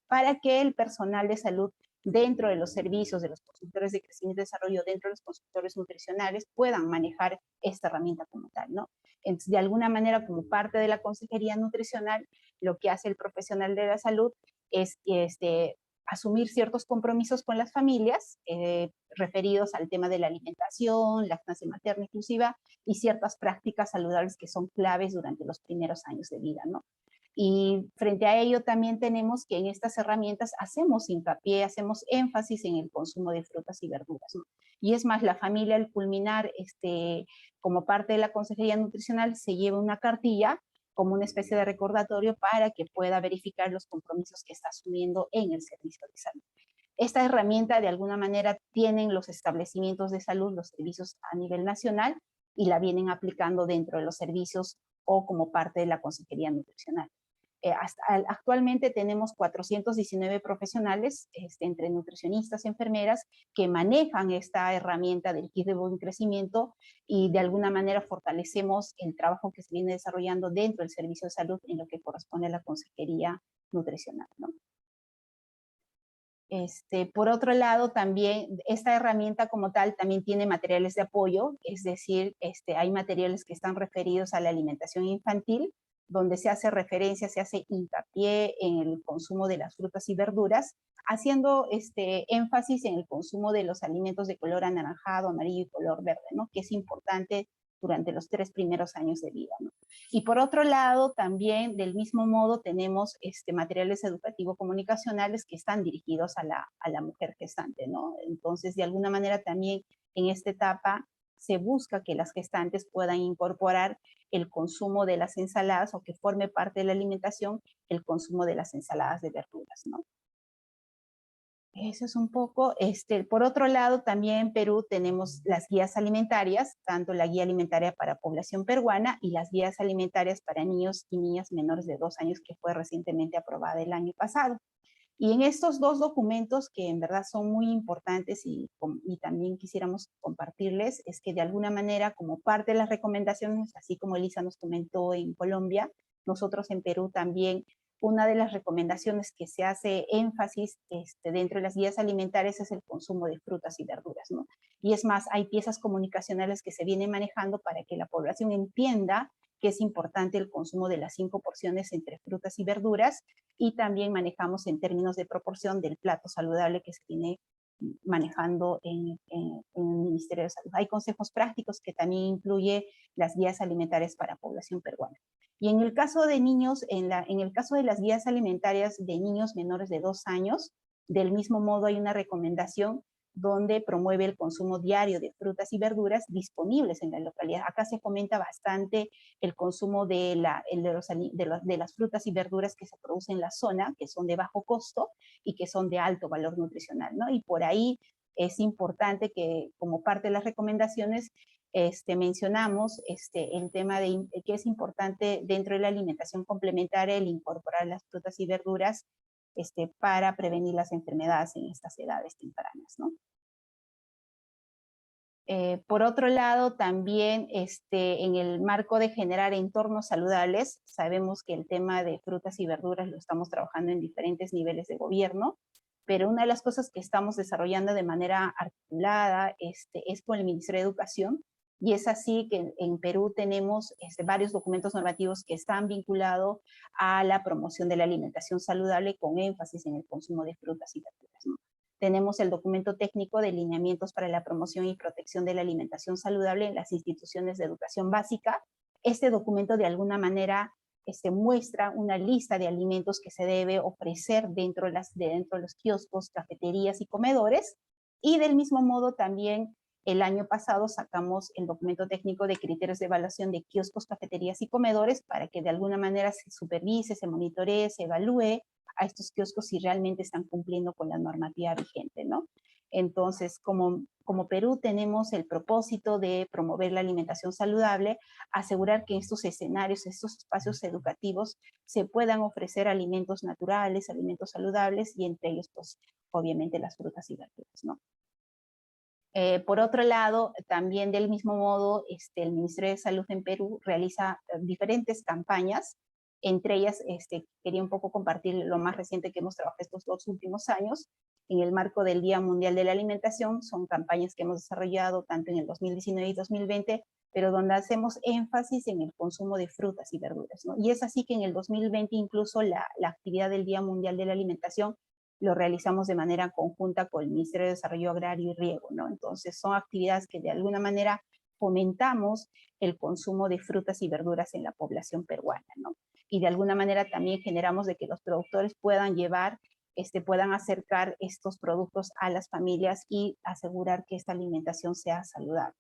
para que el personal de salud dentro de los servicios de los consultores de crecimiento y desarrollo, dentro de los consultores nutricionales, puedan manejar esta herramienta como tal, ¿no? Entonces, de alguna manera, como parte de la consejería nutricional, lo que hace el profesional de la salud es asumir ciertos compromisos con las familias referidos al tema de la alimentación, lactancia materna inclusiva y ciertas prácticas saludables que son claves durante los primeros años de vida, ¿no? Y frente a ello también tenemos que en estas herramientas hacemos hincapié, hacemos énfasis en el consumo de frutas y verduras, ¿no? Y es más, la familia al culminar como parte de la consejería nutricional se lleva una cartilla como una especie de recordatorio para que pueda verificar los compromisos que está asumiendo en el servicio de salud. Esta herramienta de alguna manera tienen los establecimientos de salud, los servicios a nivel nacional, y la vienen aplicando dentro de los servicios o como parte de la consejería nutricional. Actualmente tenemos 419 profesionales, entre nutricionistas y enfermeras, que manejan esta herramienta del kit de buen crecimiento, y de alguna manera fortalecemos el trabajo que se viene desarrollando dentro del servicio de salud en lo que corresponde a la consejería nutricional, ¿no? Por otro lado, también esta herramienta como tal también tiene materiales de apoyo, es decir, hay materiales que están referidos a la alimentación infantil, donde se hace referencia, se hace hincapié en el consumo de las frutas y verduras, haciendo énfasis en el consumo de los alimentos de color anaranjado, amarillo y color verde, ¿no? Que es importante durante los 3 primeros años de vida, ¿no? Y por otro lado, también del mismo modo tenemos materiales educativo-comunicacionales que están dirigidos a la mujer gestante, ¿no? Entonces, de alguna manera también en esta etapa se busca que las gestantes puedan incorporar el consumo de las ensaladas, o que forme parte de la alimentación el consumo de las ensaladas de verduras, ¿no? Eso es un poco. Por otro lado, también en Perú tenemos las guías alimentarias, tanto la guía alimentaria para población peruana y las guías alimentarias para niños y niñas menores de 2 años, que fue recientemente aprobada el año pasado. Y en estos dos documentos, que en verdad son muy importantes y también quisiéramos compartirles, es que de alguna manera, como parte de las recomendaciones, así como Elisa nos comentó en Colombia, nosotros en Perú también, una de las recomendaciones que se hace énfasis dentro de las guías alimentarias es el consumo de frutas y verduras, ¿no? Y es más, hay piezas comunicacionales que se vienen manejando para que la población entienda que es importante el consumo de las 5 porciones entre frutas y verduras, y también manejamos en términos de proporción del plato saludable que se viene manejando en el Ministerio de Salud. Hay consejos prácticos que también incluye las guías alimentarias para población peruana. Y en el caso de niños, en el caso de las guías alimentarias de niños menores de 2 años, del mismo modo hay una recomendación donde promueve el consumo diario de frutas y verduras disponibles en la localidad. Acá se fomenta bastante el consumo de las frutas y verduras que se producen en la zona, que son de bajo costo y que son de alto valor nutricional, ¿no? Y por ahí es importante que, como parte de las recomendaciones, mencionamos el tema de que es importante dentro de la alimentación complementaria el incorporar las frutas y verduras para prevenir las enfermedades en estas edades tempranas, ¿no? Por otro lado, también en el marco de generar entornos saludables, sabemos que el tema de frutas y verduras lo estamos trabajando en diferentes niveles de gobierno, pero una de las cosas que estamos desarrollando de manera articulada es con el Ministerio de Educación, y es así que en Perú tenemos varios documentos normativos que están vinculados a la promoción de la alimentación saludable con énfasis en el consumo de frutas y verduras, ¿no? Tenemos el documento técnico de lineamientos para la promoción y protección de la alimentación saludable en las instituciones de educación básica. Este documento de alguna manera muestra una lista de alimentos que se debe ofrecer dentro de los kioscos, cafeterías y comedores, y del mismo modo también el año pasado sacamos el documento técnico de criterios de evaluación de kioscos, cafeterías y comedores para que de alguna manera se supervise, se monitoree, se evalúe a estos kioscos si realmente están cumpliendo con la normativa vigente, ¿no? Entonces, como Perú tenemos el propósito de promover la alimentación saludable, asegurar que en estos escenarios, estos espacios educativos, se puedan ofrecer alimentos naturales, alimentos saludables, y entre ellos, pues, obviamente las frutas y verduras, ¿no? Por otro lado, también del mismo modo, el Ministerio de Salud en Perú realiza diferentes campañas. Entre ellas, quería un poco compartir lo más reciente que hemos trabajado estos 2 últimos años, en el marco del Día Mundial de la Alimentación. Son campañas que hemos desarrollado tanto en el 2019 y 2020, pero donde hacemos énfasis en el consumo de frutas y verduras, ¿no? Y es así que en el 2020 incluso la actividad del Día Mundial de la Alimentación lo realizamos de manera conjunta con el Ministerio de Desarrollo Agrario y Riego, ¿no? Entonces son actividades que de alguna manera fomentamos el consumo de frutas y verduras en la población peruana, ¿no? Y de alguna manera también generamos de que los productores puedan puedan acercar estos productos a las familias y asegurar que esta alimentación sea saludable.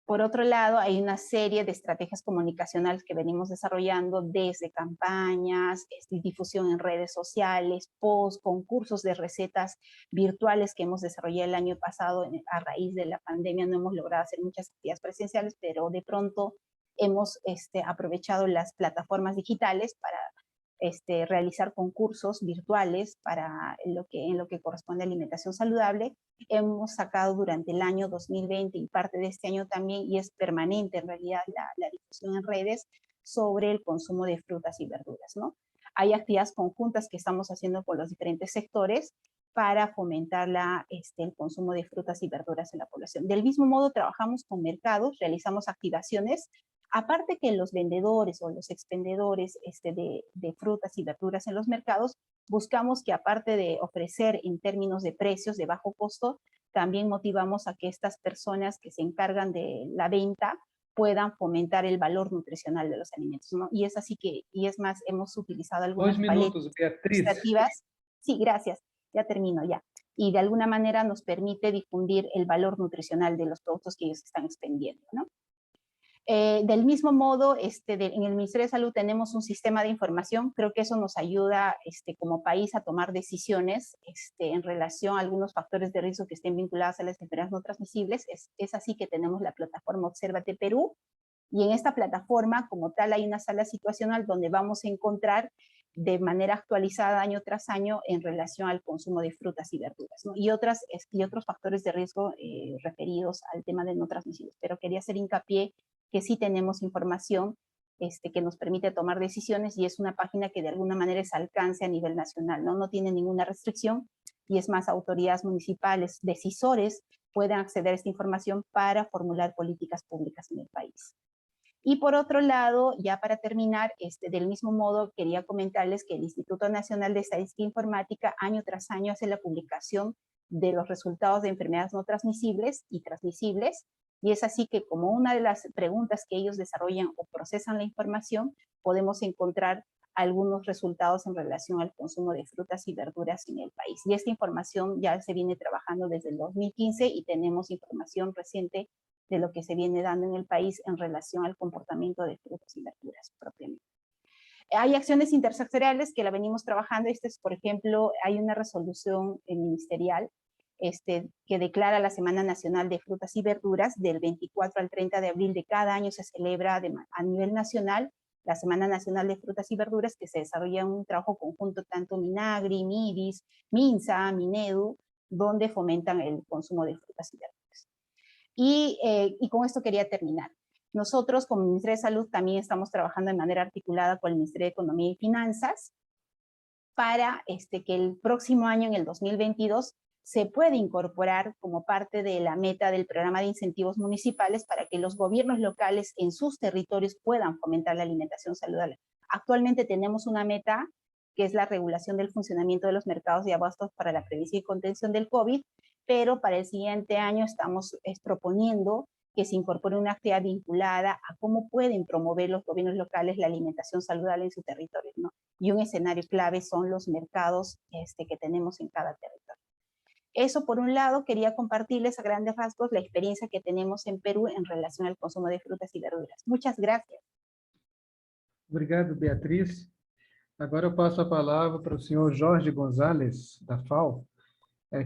Por otro lado, hay una serie de estrategias comunicacionales que venimos desarrollando desde campañas, difusión en redes sociales, posts, concursos de recetas virtuales que hemos desarrollado el año pasado. A raíz de la pandemia no hemos logrado hacer muchas actividades presenciales, pero de pronto hemos aprovechado las plataformas digitales para realizar concursos virtuales para en lo que corresponde a alimentación saludable. Hemos sacado durante el año 2020 y parte de este año también, y es permanente en realidad la difusión en redes sobre el consumo de frutas y verduras, ¿no? Hay actividades conjuntas que estamos haciendo con los diferentes sectores para fomentar el consumo de frutas y verduras en la población. Del mismo modo, trabajamos con mercados, realizamos activaciones. Aparte que los vendedores o los expendedores de frutas y verduras en los mercados, buscamos que aparte de ofrecer en términos de precios de bajo costo, también motivamos a que estas personas que se encargan de la venta puedan fomentar el valor nutricional de los alimentos, ¿no? Y es así que, y es más, hemos utilizado algunas 2 minutos, paletas Beatriz. ilustrativas. Sí, gracias, ya termino ya. Y de alguna manera nos permite difundir el valor nutricional de los productos que ellos están expendiendo, ¿no? Del mismo modo, en el Ministerio de Salud tenemos un sistema de información. Creo que eso nos ayuda como país a tomar decisiones en relación a algunos factores de riesgo que estén vinculados a las enfermedades no transmisibles. Es así que tenemos la plataforma Obsérvate Perú, y en esta plataforma como tal hay una sala situacional donde vamos a encontrar de manera actualizada año tras año en relación al consumo de frutas y verduras, ¿no? y otros factores de riesgo referidos al tema de no transmisibles. Pero quería hacer hincapié que sí tenemos información que nos permite tomar decisiones y es una página que de alguna manera es alcance a nivel nacional, ¿no? No tiene ninguna restricción y es más, autoridades municipales, decisores, pueden acceder a esta información para formular políticas públicas en el país. Y por otro lado, ya para terminar, del mismo modo quería comentarles que el Instituto Nacional de Estadística e Informática año tras año hace la publicación de los resultados de enfermedades no transmisibles y transmisibles, y es así que como una de las preguntas que ellos desarrollan o procesan la información, podemos encontrar algunos resultados en relación al consumo de frutas y verduras en el país. Y esta información ya se viene trabajando desde el 2015 y tenemos información reciente de lo que se viene dando en el país en relación al comportamiento de frutas y verduras propiamente. Hay acciones intersectoriales que la venimos trabajando. Por ejemplo, hay una resolución ministerial que declara la Semana Nacional de Frutas y Verduras. Del 24 al 30 de abril de cada año se celebra a nivel nacional la Semana Nacional de Frutas y Verduras, que se desarrolla en un trabajo conjunto tanto Minagri, MIDIS, MINSA, Minedu, donde fomentan el consumo de frutas y verduras. Y con esto quería terminar. Nosotros como Ministerio de Salud también estamos trabajando de manera articulada con el Ministerio de Economía y Finanzas para que el próximo año, en el 2022, se pueda incorporar como parte de la meta del programa de incentivos municipales para que los gobiernos locales en sus territorios puedan fomentar la alimentación saludable. Actualmente tenemos una meta que es la regulación del funcionamiento de los mercados de abastos para la prevención y contención del COVID, pero para el siguiente año estamos proponiendo que se incorpore una actividad vinculada a cómo pueden promover los gobiernos locales la alimentación saludable en su territorio, ¿no? Y un escenario clave son los mercados que tenemos en cada territorio. Eso por un lado, quería compartirles a grandes rasgos la experiencia que tenemos en Perú en relación al consumo de frutas y verduras. Muchas gracias. Obrigado, Beatriz. Agora eu passo a palavra para o senhor Jorge Gonzalez, da FAO,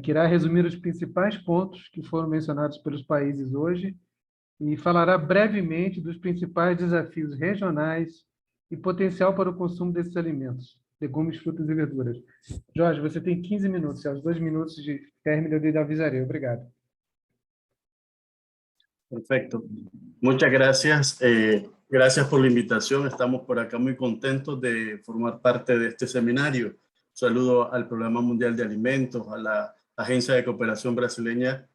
que irá resumir os principais pontos que foram mencionados pelos países hoje e falará brevemente dos principais desafios regionais e potencial para o consumo desses alimentos, legumes, frutas e verduras. Jorge, você tem 15 minutos, aos 2 minutos de término eu lhe avisarei. Obrigado. Perfecto. Muchas gracias. Gracias por la invitación. Estamos por acá muy contentos de formar parte de este seminario. Saludo al Programa Mundial de Alimentos, a la Agencia de Cooperación Brasileña,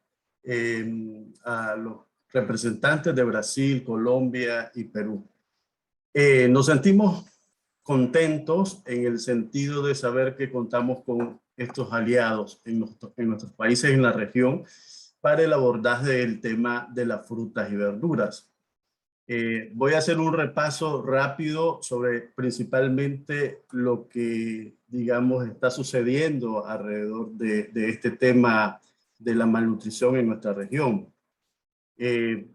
a los representantes de Brasil, Colombia y Perú. Nos sentimos contentos en el sentido de saber que contamos con estos aliados en nuestros países en la región para el abordaje del tema de las frutas y verduras. Voy a hacer un repaso rápido sobre principalmente lo que, digamos, está sucediendo alrededor de este tema de la malnutrición en nuestra región.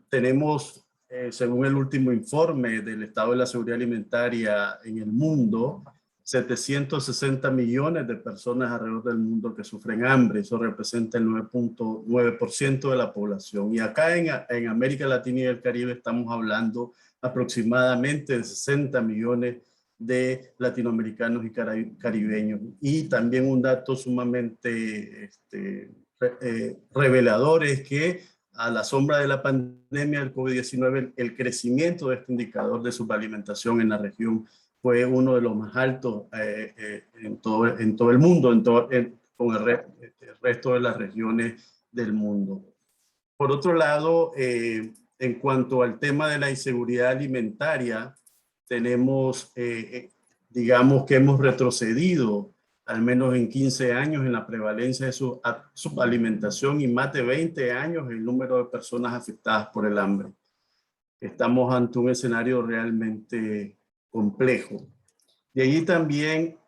Tenemos, según el último informe del estado de la seguridad alimentaria en el mundo, 760 millones de personas alrededor del mundo que sufren hambre. Eso representa el 9.9% de la población. Y acá en América Latina y el Caribe estamos hablando aproximadamente de 60 millones de latinoamericanos y caribeños. Y también un dato sumamente revelador es que a la sombra de la pandemia del COVID-19, el crecimiento de este indicador de subalimentación en la región fue uno de los más altos en todo el mundo, con el resto de las regiones del mundo. Por otro lado, en cuanto al tema de la inseguridad alimentaria, tenemos, digamos que hemos retrocedido al menos en 15 años en la prevalencia de subalimentación y más de 20 años el número de personas afectadas por el hambre. Estamos ante un escenario realmente complejo. De allí también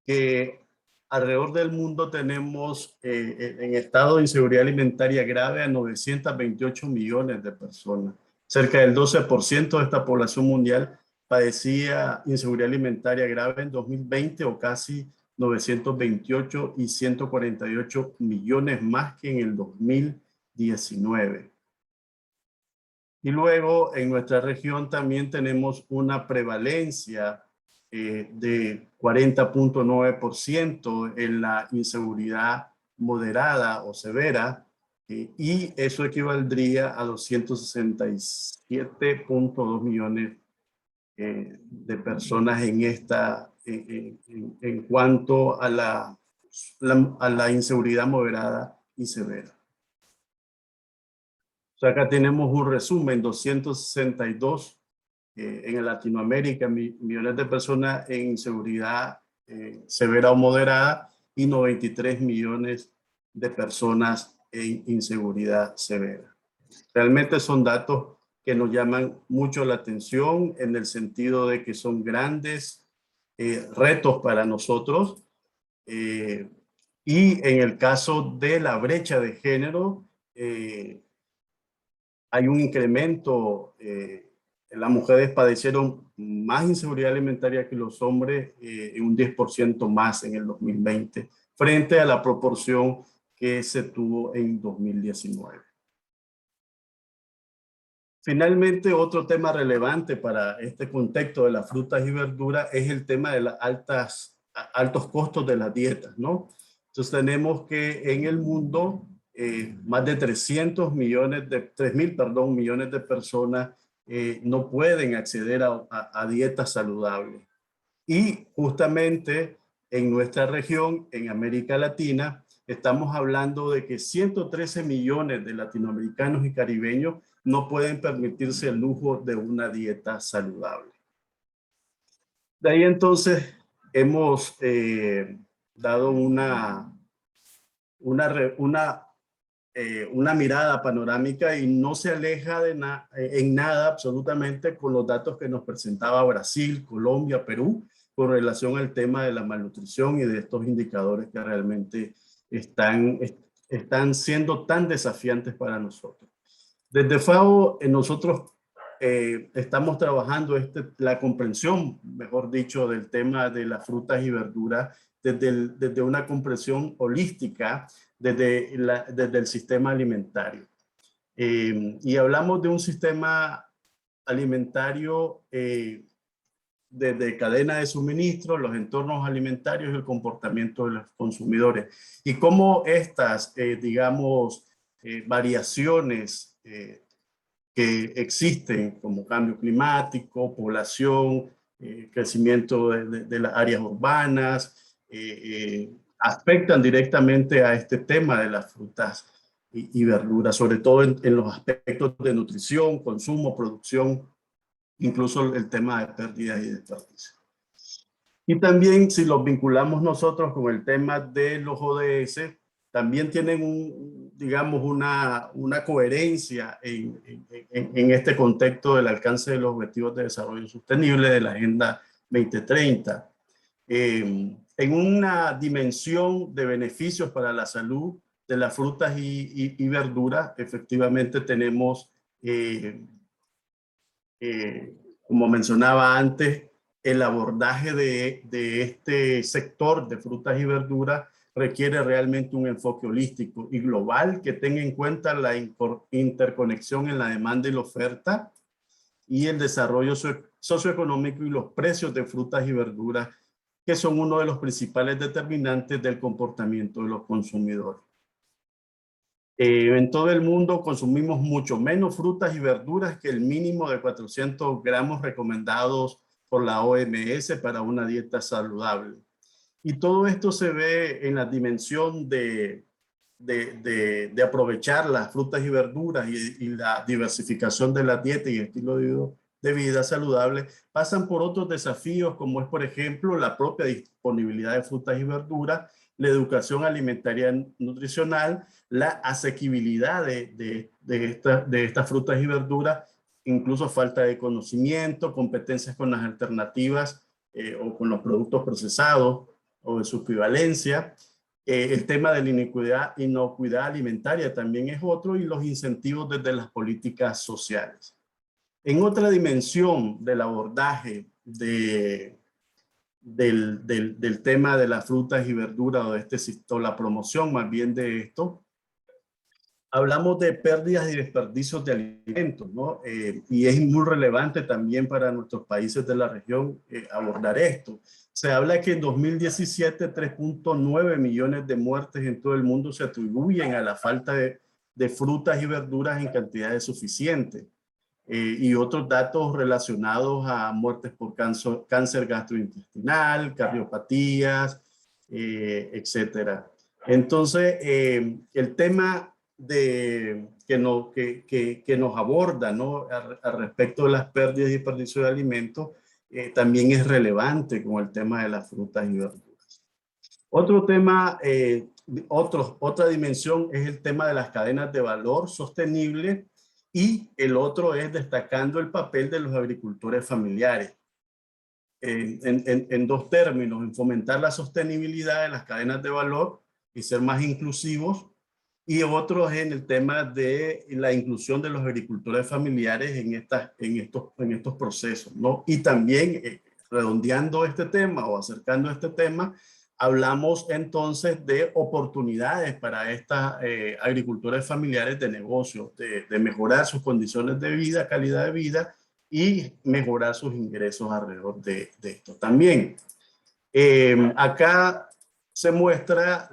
que alrededor del mundo tenemos en estado de inseguridad alimentaria grave a 928 millones de personas. Cerca del 12% de esta población mundial padecía inseguridad alimentaria grave en 2020 o casi 928 y 148 millones más que en el 2019. Y luego en nuestra región también tenemos una prevalencia de 40.9% en la inseguridad moderada o severa, y eso equivaldría a 267.2 millones de personas en cuanto a la inseguridad moderada y severa. O sea, acá tenemos un resumen: 262 en Latinoamérica, millones de personas en inseguridad severa o moderada, y 93 millones de personas en inseguridad severa. Realmente son datos que nos llaman mucho la atención, en el sentido de que son grandes retos para nosotros. Y en el caso de la brecha de género, hay un incremento. Las mujeres padecieron más inseguridad alimentaria que los hombres, un 10% más en el 2020, frente a la proporción que se tuvo en 2019. Finalmente, otro tema relevante para este contexto de las frutas y verduras es el tema de los altos costos de las dietas, ¿no? Entonces tenemos que en el mundo más de 3.000 millones de personas no pueden acceder a dietas saludables. Y justamente en nuestra región, en América Latina, estamos hablando de que 113 millones de latinoamericanos y caribeños no pueden permitirse el lujo de una dieta saludable. De ahí entonces hemos dado una mirada panorámica, y no se aleja en nada absolutamente con los datos que nos presentaba Brasil, Colombia, Perú, con relación al tema de la malnutrición y de estos indicadores que realmente están siendo tan desafiantes para nosotros. Desde FAO, nosotros estamos trabajando la comprensión, mejor dicho, del tema de las frutas y verduras desde una comprensión holística, desde el sistema alimentario. Y hablamos de un sistema alimentario desde cadena de suministro, los entornos alimentarios y el comportamiento de los consumidores. Y cómo estas, variaciones que existen, como cambio climático, población, crecimiento de las áreas urbanas, afectan directamente a este tema de las frutas y verduras, sobre todo en los aspectos de nutrición, consumo, producción, incluso el tema de pérdidas y desperdicios. Y también, si los vinculamos nosotros con el tema de los ODS, también tienen una coherencia en este contexto del alcance de los Objetivos de Desarrollo Sostenible de la Agenda 2030. En una dimensión de beneficios para la salud de las frutas y verduras, efectivamente tenemos, como mencionaba antes, el abordaje de este sector de frutas y verduras requiere realmente un enfoque holístico y global que tenga en cuenta la interconexión en la demanda y la oferta, y el desarrollo socioeconómico y los precios de frutas y verduras, que son uno de los principales determinantes del comportamiento de los consumidores. En todo el mundo consumimos mucho menos frutas y verduras que el mínimo de 400 gramos recomendados por la OMS para una dieta saludable. Y todo esto se ve en la dimensión de aprovechar las frutas y verduras, y la diversificación de la dieta y estilo de vida saludable. Pasan por otros desafíos, como es, por ejemplo, la propia disponibilidad de frutas y verduras, la educación alimentaria nutricional, la asequibilidad de estas frutas y verduras, incluso falta de conocimiento, competencias con las alternativas o con los productos procesados o de su equivalencia. El tema de la inocuidad alimentaria también es otro, y los incentivos desde las políticas sociales. En otra dimensión del abordaje del tema de las frutas y verduras, o la promoción más bien de esto, hablamos de pérdidas y desperdicios de alimentos, ¿no? Y es muy relevante también para nuestros países de la región abordar esto. Se habla que en 2017 3.9 millones de muertes en todo el mundo se atribuyen a la falta de frutas y verduras en cantidades suficientes. Y otros datos relacionados a muertes por cáncer gastrointestinal, cardiopatías, etcétera. Entonces, el tema que nos aborda, ¿no? Al respecto de las pérdidas y desperdicios de alimentos, también es relevante con el tema de las frutas y verduras. Otro tema, otra dimensión es el tema de las cadenas de valor sostenible, y el otro es destacando el papel de los agricultores familiares. En dos términos, en fomentar la sostenibilidad de las cadenas de valor y ser más inclusivos, y otro es en el tema de la inclusión de los agricultores familiares en estos procesos, ¿no? Y también, redondeando este tema o acercando este tema, hablamos entonces de oportunidades para estas agricultores familiares de negocio, de mejorar sus condiciones de vida, calidad de vida, y mejorar sus ingresos alrededor de esto también. Acá se muestra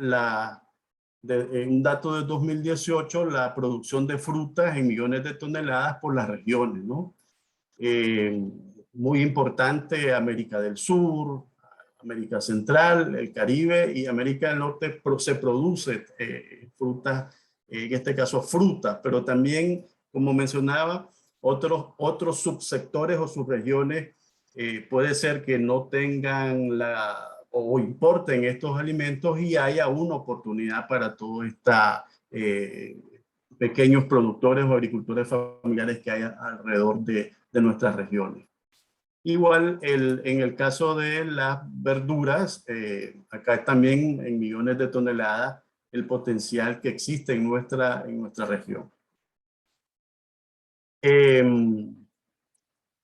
un dato de 2018, la producción de frutas en millones de toneladas por las regiones, ¿no? Muy importante, América del Sur, América Central, el Caribe y América del Norte se produce frutas, en este caso frutas, pero también, como mencionaba, otros subsectores o subregiones puede ser que no tengan o importen estos alimentos, y haya una oportunidad para todos estos pequeños productores o agricultores familiares que hay alrededor de nuestras regiones. Igual en el caso de las verduras, acá también en millones de toneladas el potencial que existe en nuestra región.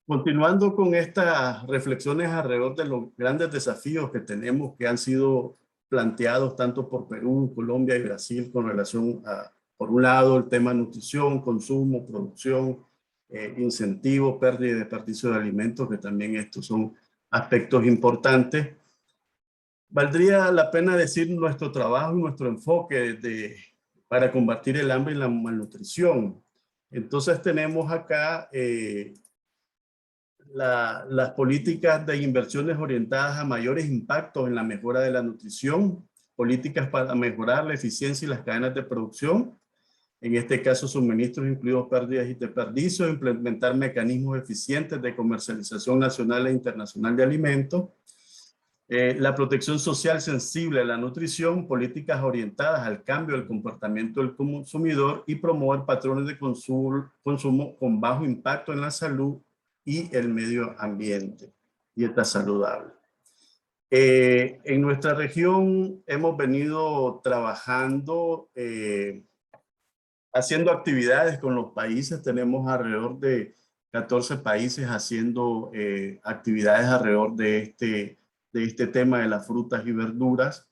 Continuando con estas reflexiones alrededor de los grandes desafíos que tenemos, que han sido planteados tanto por Perú, Colombia y Brasil con relación a, por un lado, el tema nutrición, consumo, producción, incentivos, pérdida y desperdicio de alimentos, que también estos son aspectos importantes. Valdría la pena decir nuestro trabajo y nuestro enfoque para combatir el hambre y la malnutrición. Entonces tenemos acá las políticas de inversiones orientadas a mayores impactos en la mejora de la nutrición, políticas para mejorar la eficiencia y las cadenas de producción, en este caso suministros incluidos pérdidas y desperdicios, implementar mecanismos eficientes de comercialización nacional e internacional de alimentos, la protección social sensible a la nutrición, políticas orientadas al cambio del comportamiento del consumidor y promover patrones de consumo con bajo impacto en la salud y el medio ambiente, dieta saludable. En nuestra región hemos venido trabajando, haciendo actividades con los países. Tenemos alrededor de 14 países haciendo actividades alrededor de este tema de las frutas y verduras,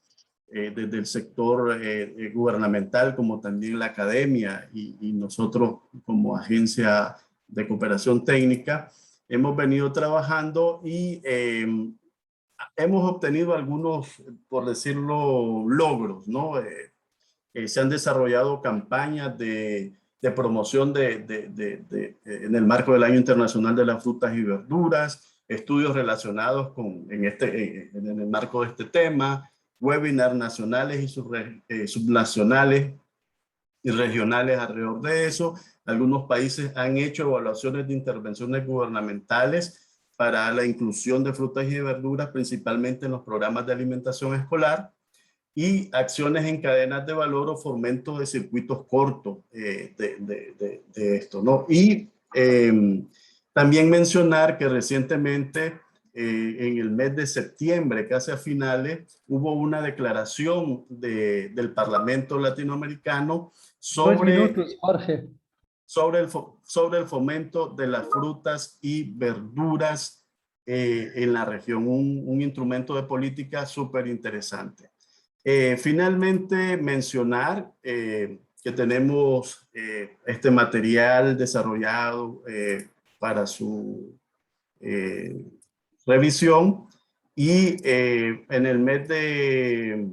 desde el sector gubernamental como también la academia y nosotros como agencia de cooperación técnica. Hemos venido trabajando y hemos obtenido algunos, por decirlo, logros, ¿no? Se han desarrollado campañas de promoción en el marco del Año Internacional de las Frutas y Verduras, estudios relacionados en el marco de este tema, webinars nacionales y subnacionales y regionales alrededor de eso. Algunos países han hecho evaluaciones de intervenciones gubernamentales para la inclusión de frutas y de verduras, principalmente en los programas de alimentación escolar, y acciones en cadenas de valor o fomento de circuitos cortos de esto, ¿no? Y también mencionar que recientemente, en el mes de septiembre, casi a finales, hubo una declaración del Parlamento Latinoamericano sobre el fomento de las frutas y verduras en la región, un instrumento de política súper interesante. Finalmente, mencionar que tenemos este material desarrollado para su revisión, y en el mes de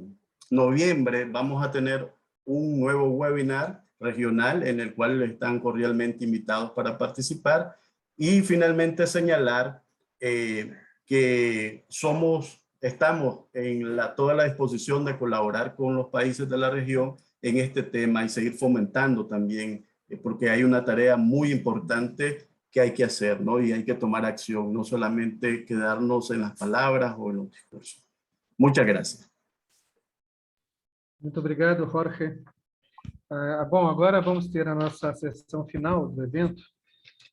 noviembre vamos a tener un nuevo webinar regional en el cual están cordialmente invitados para participar. Y finalmente señalar que estamos en toda la disposición de colaborar con los países de la región en este tema y seguir fomentando también, porque hay una tarea muy importante que hay que hacer, ¿no? Y hay que tomar acción, no solamente quedarnos en las palabras o en los discursos. Muchas gracias. Muito obrigado, Jorge. Bom, agora vamos ter a nossa sessão final do evento,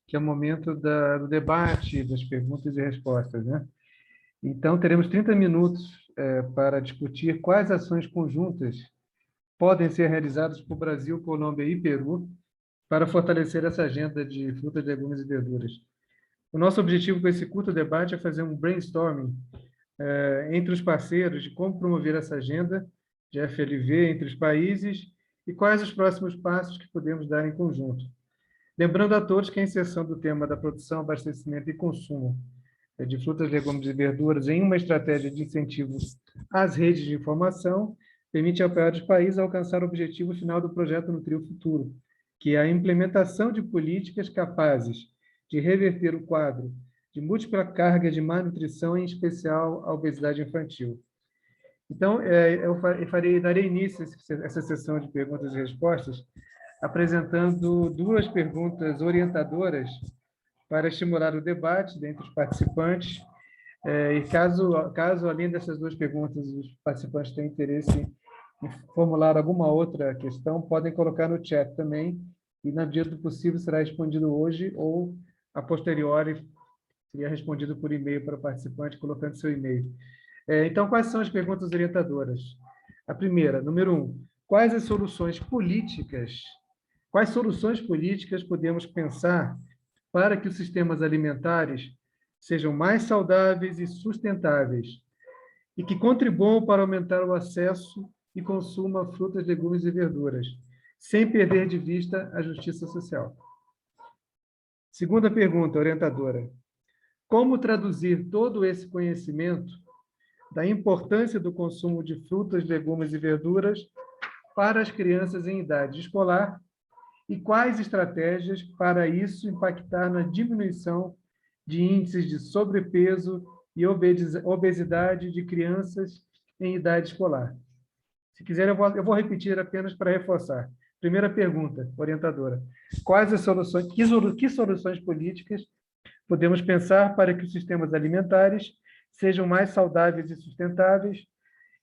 que é o momento do debate, das perguntas e respostas, né? Então, teremos 30 minutos para discutir quais ações conjuntas podem ser realizadas por Brasil, Colômbia e Peru para fortalecer essa agenda de frutas, legumes e verduras. O nosso objetivo com esse curto debate é fazer um brainstorming entre os parceiros de como promover essa agenda de FLV entre os países e quais os próximos passos que podemos dar em conjunto. Lembrando a todos que a inserção do tema da produção, abastecimento e consumo de frutas, legumes e verduras em uma estratégia de incentivo às redes de informação permite apoiar os países a alcançar o objetivo final do projeto Nutrir o Futuro, que é a implementação de políticas capazes de reverter o quadro de múltipla carga de má nutrição, em especial a obesidade infantil. Então, darei início a essa sessão de perguntas e respostas apresentando duas perguntas orientadoras para estimular o debate dentre os participantes. E caso, além dessas duas perguntas, os participantes tenham interesse em formular alguma outra questão, podem colocar no chat também, e, na medida do possível, será respondido hoje ou, a posteriori, seria respondido por e-mail para o participante, colocando seu e-mail. Então, quais são as perguntas orientadoras? A primeira, número 1, quais soluções políticas podemos pensar para que os sistemas alimentares sejam mais saudáveis e sustentáveis e que contribuam para aumentar o acesso e consumo a frutas, legumes e verduras, sem perder de vista a justiça social? Segunda pergunta orientadora, como traduzir todo esse conhecimento da importância do consumo de frutas, legumes e verduras para as crianças em idade escolar e quais estratégias para isso impactar na diminuição de índices de sobrepeso e obesidade de crianças em idade escolar? Se quiser, eu vou repetir apenas para reforçar. Primeira pergunta, orientadora. Quais as soluções, que soluções políticas podemos pensar para que os sistemas alimentares sejam mais saudáveis e sustentáveis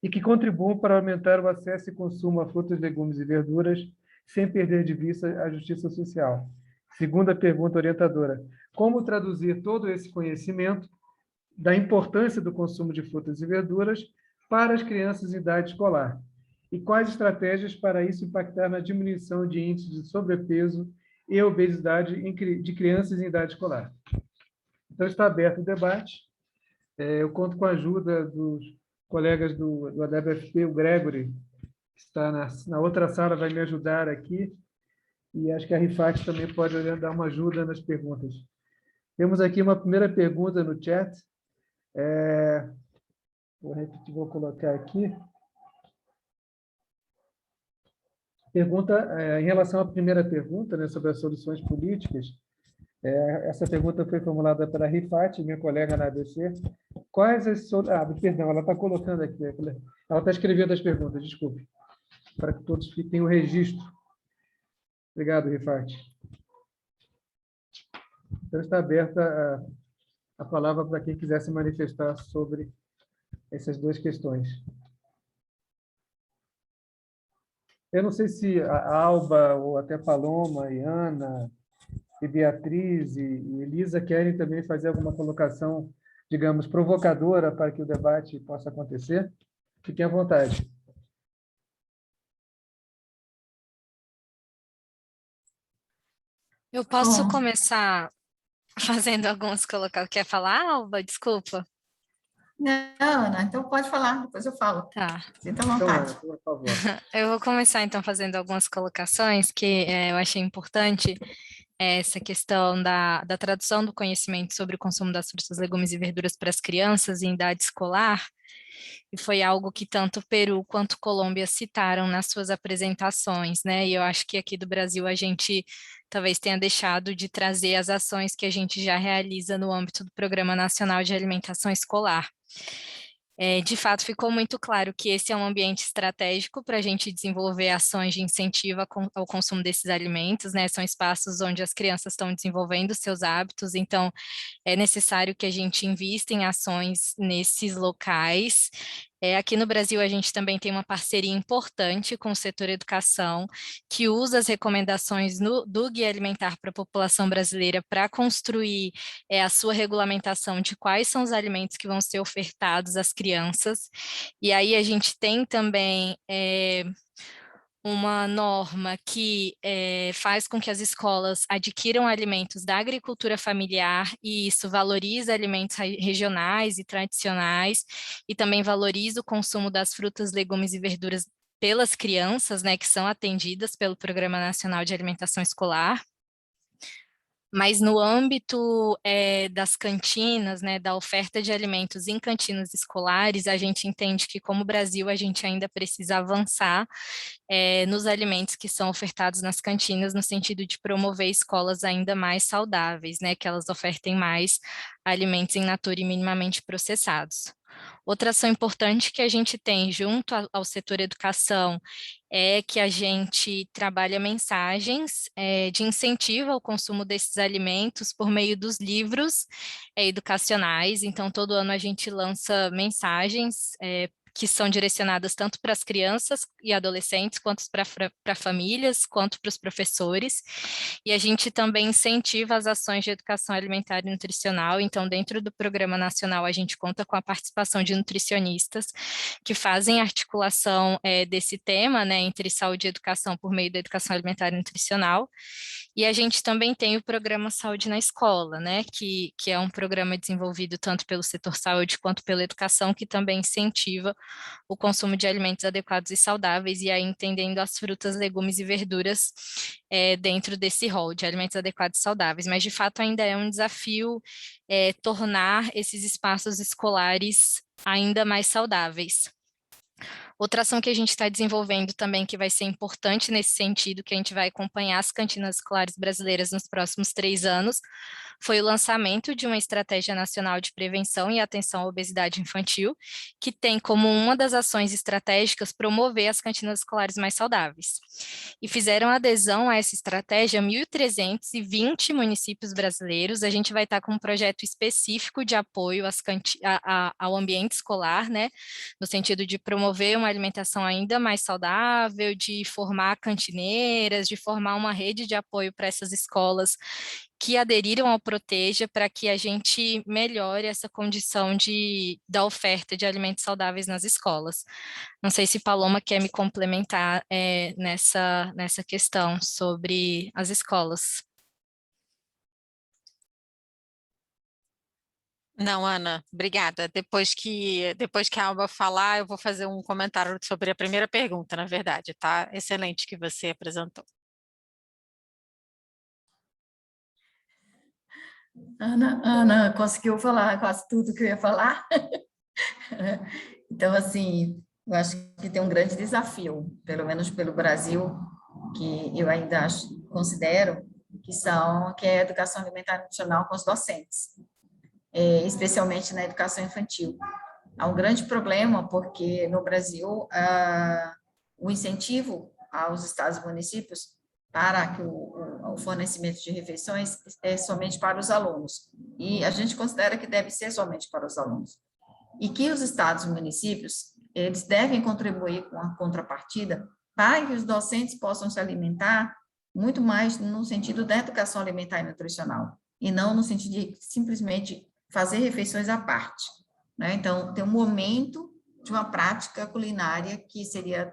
e que contribuam para aumentar o acesso e consumo a frutas, legumes e verduras, sem perder de vista a justiça social? Segunda pergunta orientadora. Como traduzir todo esse conhecimento da importância do consumo de frutas e verduras para as crianças em idade escolar? E quais estratégias para isso impactar na diminuição de índices de sobrepeso e obesidade de crianças em idade escolar? Então, está aberto o debate. Eu conto com a ajuda dos colegas do AWFP, o Gregory, que está na outra sala, vai me ajudar aqui, e acho que a Rifat também pode dar uma ajuda nas perguntas. Temos aqui uma primeira pergunta no chat. Vou repetir, vou colocar aqui. Pergunta, em relação à primeira pergunta, né, sobre as soluções políticas, essa pergunta foi formulada pela Rifat, minha colega na ABC. Quais as perdão, ela está colocando aqui, ela está escrevendo as perguntas, desculpe, para que todos tenham o registro. Obrigado, Rifat. Então, está aberta a palavra para quem quiser se manifestar sobre essas duas questões. Eu não sei se a Alba, ou até Paloma, e Ana, e Beatriz e Elisa querem também fazer alguma colocação, digamos, provocadora para que o debate possa acontecer. Fiquem à vontade. Eu posso começar fazendo algumas colocações. Quer falar, Alba? Desculpa. Não, Ana, então pode falar, depois eu falo. Tá. Sinta à Então, vontade. Ana, por favor. Eu vou começar, então, fazendo algumas colocações que eu achei importante, essa questão da tradução do conhecimento sobre o consumo das frutas, legumes e verduras para as crianças em idade escolar, e foi algo que tanto Peru quanto Colômbia citaram nas suas apresentações, né? E eu acho que aqui do Brasil a gente talvez tenha deixado de trazer as ações que a gente já realiza no âmbito do Programa Nacional de Alimentação Escolar. De fato, ficou muito claro que esse é um ambiente estratégico para a gente desenvolver ações de incentivo ao consumo desses alimentos, né? São espaços onde as crianças estão desenvolvendo seus hábitos, então é necessário que a gente invista em ações nesses locais. Aqui no Brasil, a gente também tem uma parceria importante com o setor educação, que usa as recomendações do Guia Alimentar para a população brasileira para construir a sua regulamentação de quais são os alimentos que vão ser ofertados às crianças. E aí a gente tem também uma norma que faz com que as escolas adquiram alimentos da agricultura familiar, e isso valoriza alimentos regionais e tradicionais, e também valoriza o consumo das frutas, legumes e verduras pelas crianças, né, que são atendidas pelo Programa Nacional de Alimentação Escolar. Mas no âmbito das cantinas, né, da oferta de alimentos em cantinas escolares, a gente entende que, como Brasil, a gente ainda precisa avançar nos alimentos que são ofertados nas cantinas, no sentido de promover escolas ainda mais saudáveis, né, que elas ofertem mais alimentos em natura e minimamente processados. Outra ação importante que a gente tem junto ao setor educação é que a gente trabalha mensagens de incentivo ao consumo desses alimentos por meio dos livros educacionais. Então, todo ano a gente lança mensagens que são direcionadas tanto para as crianças e adolescentes, quanto para famílias, quanto para os professores. E a gente também incentiva as ações de educação alimentar e nutricional. Então, dentro do Programa Nacional, a gente conta com a participação de nutricionistas que fazem articulação desse tema, né, entre saúde e educação por meio da educação alimentar e nutricional. E a gente também tem o Programa Saúde na Escola, né, que é um programa desenvolvido tanto pelo setor saúde quanto pela educação, que também incentiva o consumo de alimentos adequados e saudáveis, e aí entendendo as frutas, legumes e verduras dentro desse rol de alimentos adequados e saudáveis. Mas, de fato, ainda é um desafio tornar esses espaços escolares ainda mais saudáveis. Outra ação que a gente está desenvolvendo também, que vai ser importante nesse sentido, que a gente vai acompanhar as cantinas escolares brasileiras nos próximos 3 anos, foi o lançamento de uma estratégia nacional de prevenção e atenção à obesidade infantil, que tem como uma das ações estratégicas promover as cantinas escolares mais saudáveis. E fizeram adesão a essa estratégia 1.320 municípios brasileiros. A gente vai estar com um projeto específico de apoio ao ambiente escolar, né, no sentido de promover uma alimentação ainda mais saudável, de formar cantineiras, de formar uma rede de apoio para essas escolas que aderiram ao Proteja, para que a gente melhore essa condição da oferta de alimentos saudáveis nas escolas. Não sei se Paloma quer me complementar nessa questão sobre as escolas. Não, Ana, obrigada. Depois que a Alba falar, eu vou fazer um comentário sobre a primeira pergunta, na verdade, tá? Excelente que você apresentou. Ana conseguiu falar quase tudo que eu ia falar. Então, assim, eu acho que tem um grande desafio, pelo menos pelo Brasil, que eu ainda considero que é a educação alimentar e nutricional com os docentes, especialmente na educação infantil. Há um grande problema porque no Brasil o incentivo aos estados e municípios para que o fornecimento de refeições é somente para os alunos, e a gente considera que deve ser somente para os alunos, e que os estados e municípios, eles devem contribuir com a contrapartida para que os docentes possam se alimentar muito mais no sentido da educação alimentar e nutricional, e não no sentido de simplesmente fazer refeições à parte, né? Então, tem um momento de uma prática culinária que seria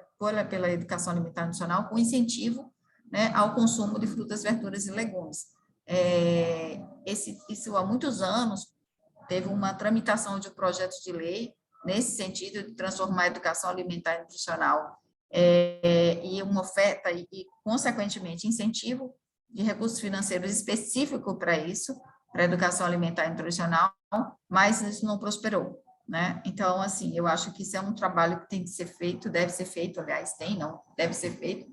pela educação alimentar e nutricional, com incentivo, né, ao consumo de frutas, verduras e legumes. Isso há muitos anos, teve uma tramitação de um projeto de lei nesse sentido de transformar a educação alimentar e nutricional e uma oferta e, consequentemente, incentivo de recursos financeiros específico para isso, para a educação alimentar e nutricional, mas isso não prosperou, né? Então, assim, eu acho que isso é um trabalho que tem que ser feito, deve ser feito, aliás, deve ser feito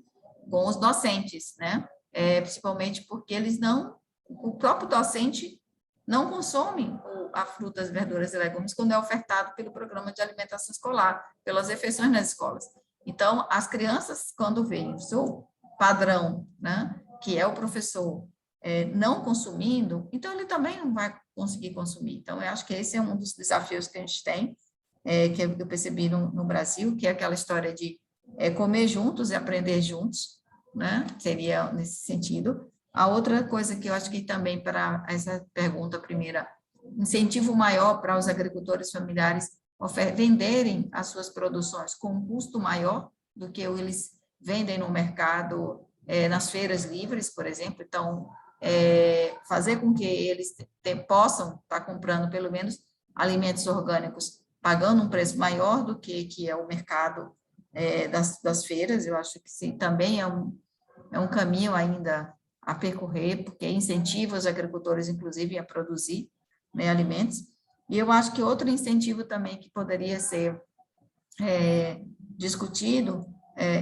com os docentes, né? Principalmente porque o próprio docente não consome a frutas, verduras e legumes quando é ofertado pelo programa de alimentação escolar, pelas refeições nas escolas. Então, as crianças, quando veem o seu padrão, né, que é o professor não consumindo, então ele também não vai conseguir consumir. Então, eu acho que esse é um dos desafios que a gente tem, que eu percebi no Brasil, que é aquela história de comer juntos e aprender juntos, né, seria nesse sentido. A outra coisa que eu acho que também, para essa pergunta primeira, incentivo maior para os agricultores familiares venderem as suas produções com um custo maior do que eles vendem no mercado, nas feiras livres, por exemplo. Então, fazer com que eles possam estar comprando, pelo menos, alimentos orgânicos, pagando um preço maior do que é o mercado das feiras, eu acho que sim, também é um caminho ainda a percorrer, porque incentiva os agricultores, inclusive, a produzir, né, alimentos. E eu acho que outro incentivo também que poderia ser discutido,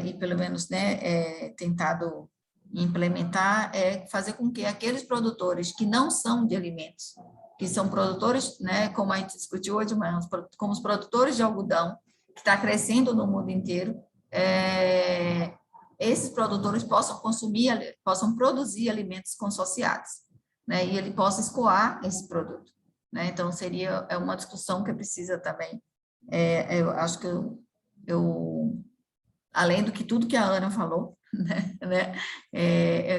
e pelo menos, né, tentado implementar, é fazer com que aqueles produtores que não são de alimentos, que são produtores, né, como a gente discutiu hoje de manhã, como os produtores de algodão, que está crescendo no mundo inteiro, esses produtores possam produzir alimentos consociados, né, e ele possa escoar esse produto, né? Então, seria uma discussão que precisa também, eu acho que além do que tudo que a Ana falou, né,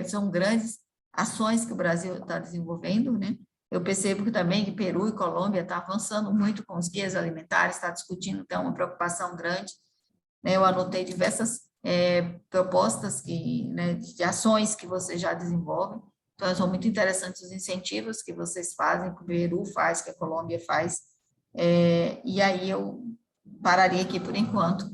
são grandes ações que o Brasil está desenvolvendo, né? Eu percebo que também que Peru e Colômbia estão avançando muito com os guias alimentares, está discutindo, tem uma preocupação grande, né? Eu anotei diversas propostas né, de ações que vocês já desenvolvem, então são muito interessantes os incentivos que vocês fazem, que o Peru faz, que a Colômbia faz, e aí eu pararia aqui por enquanto,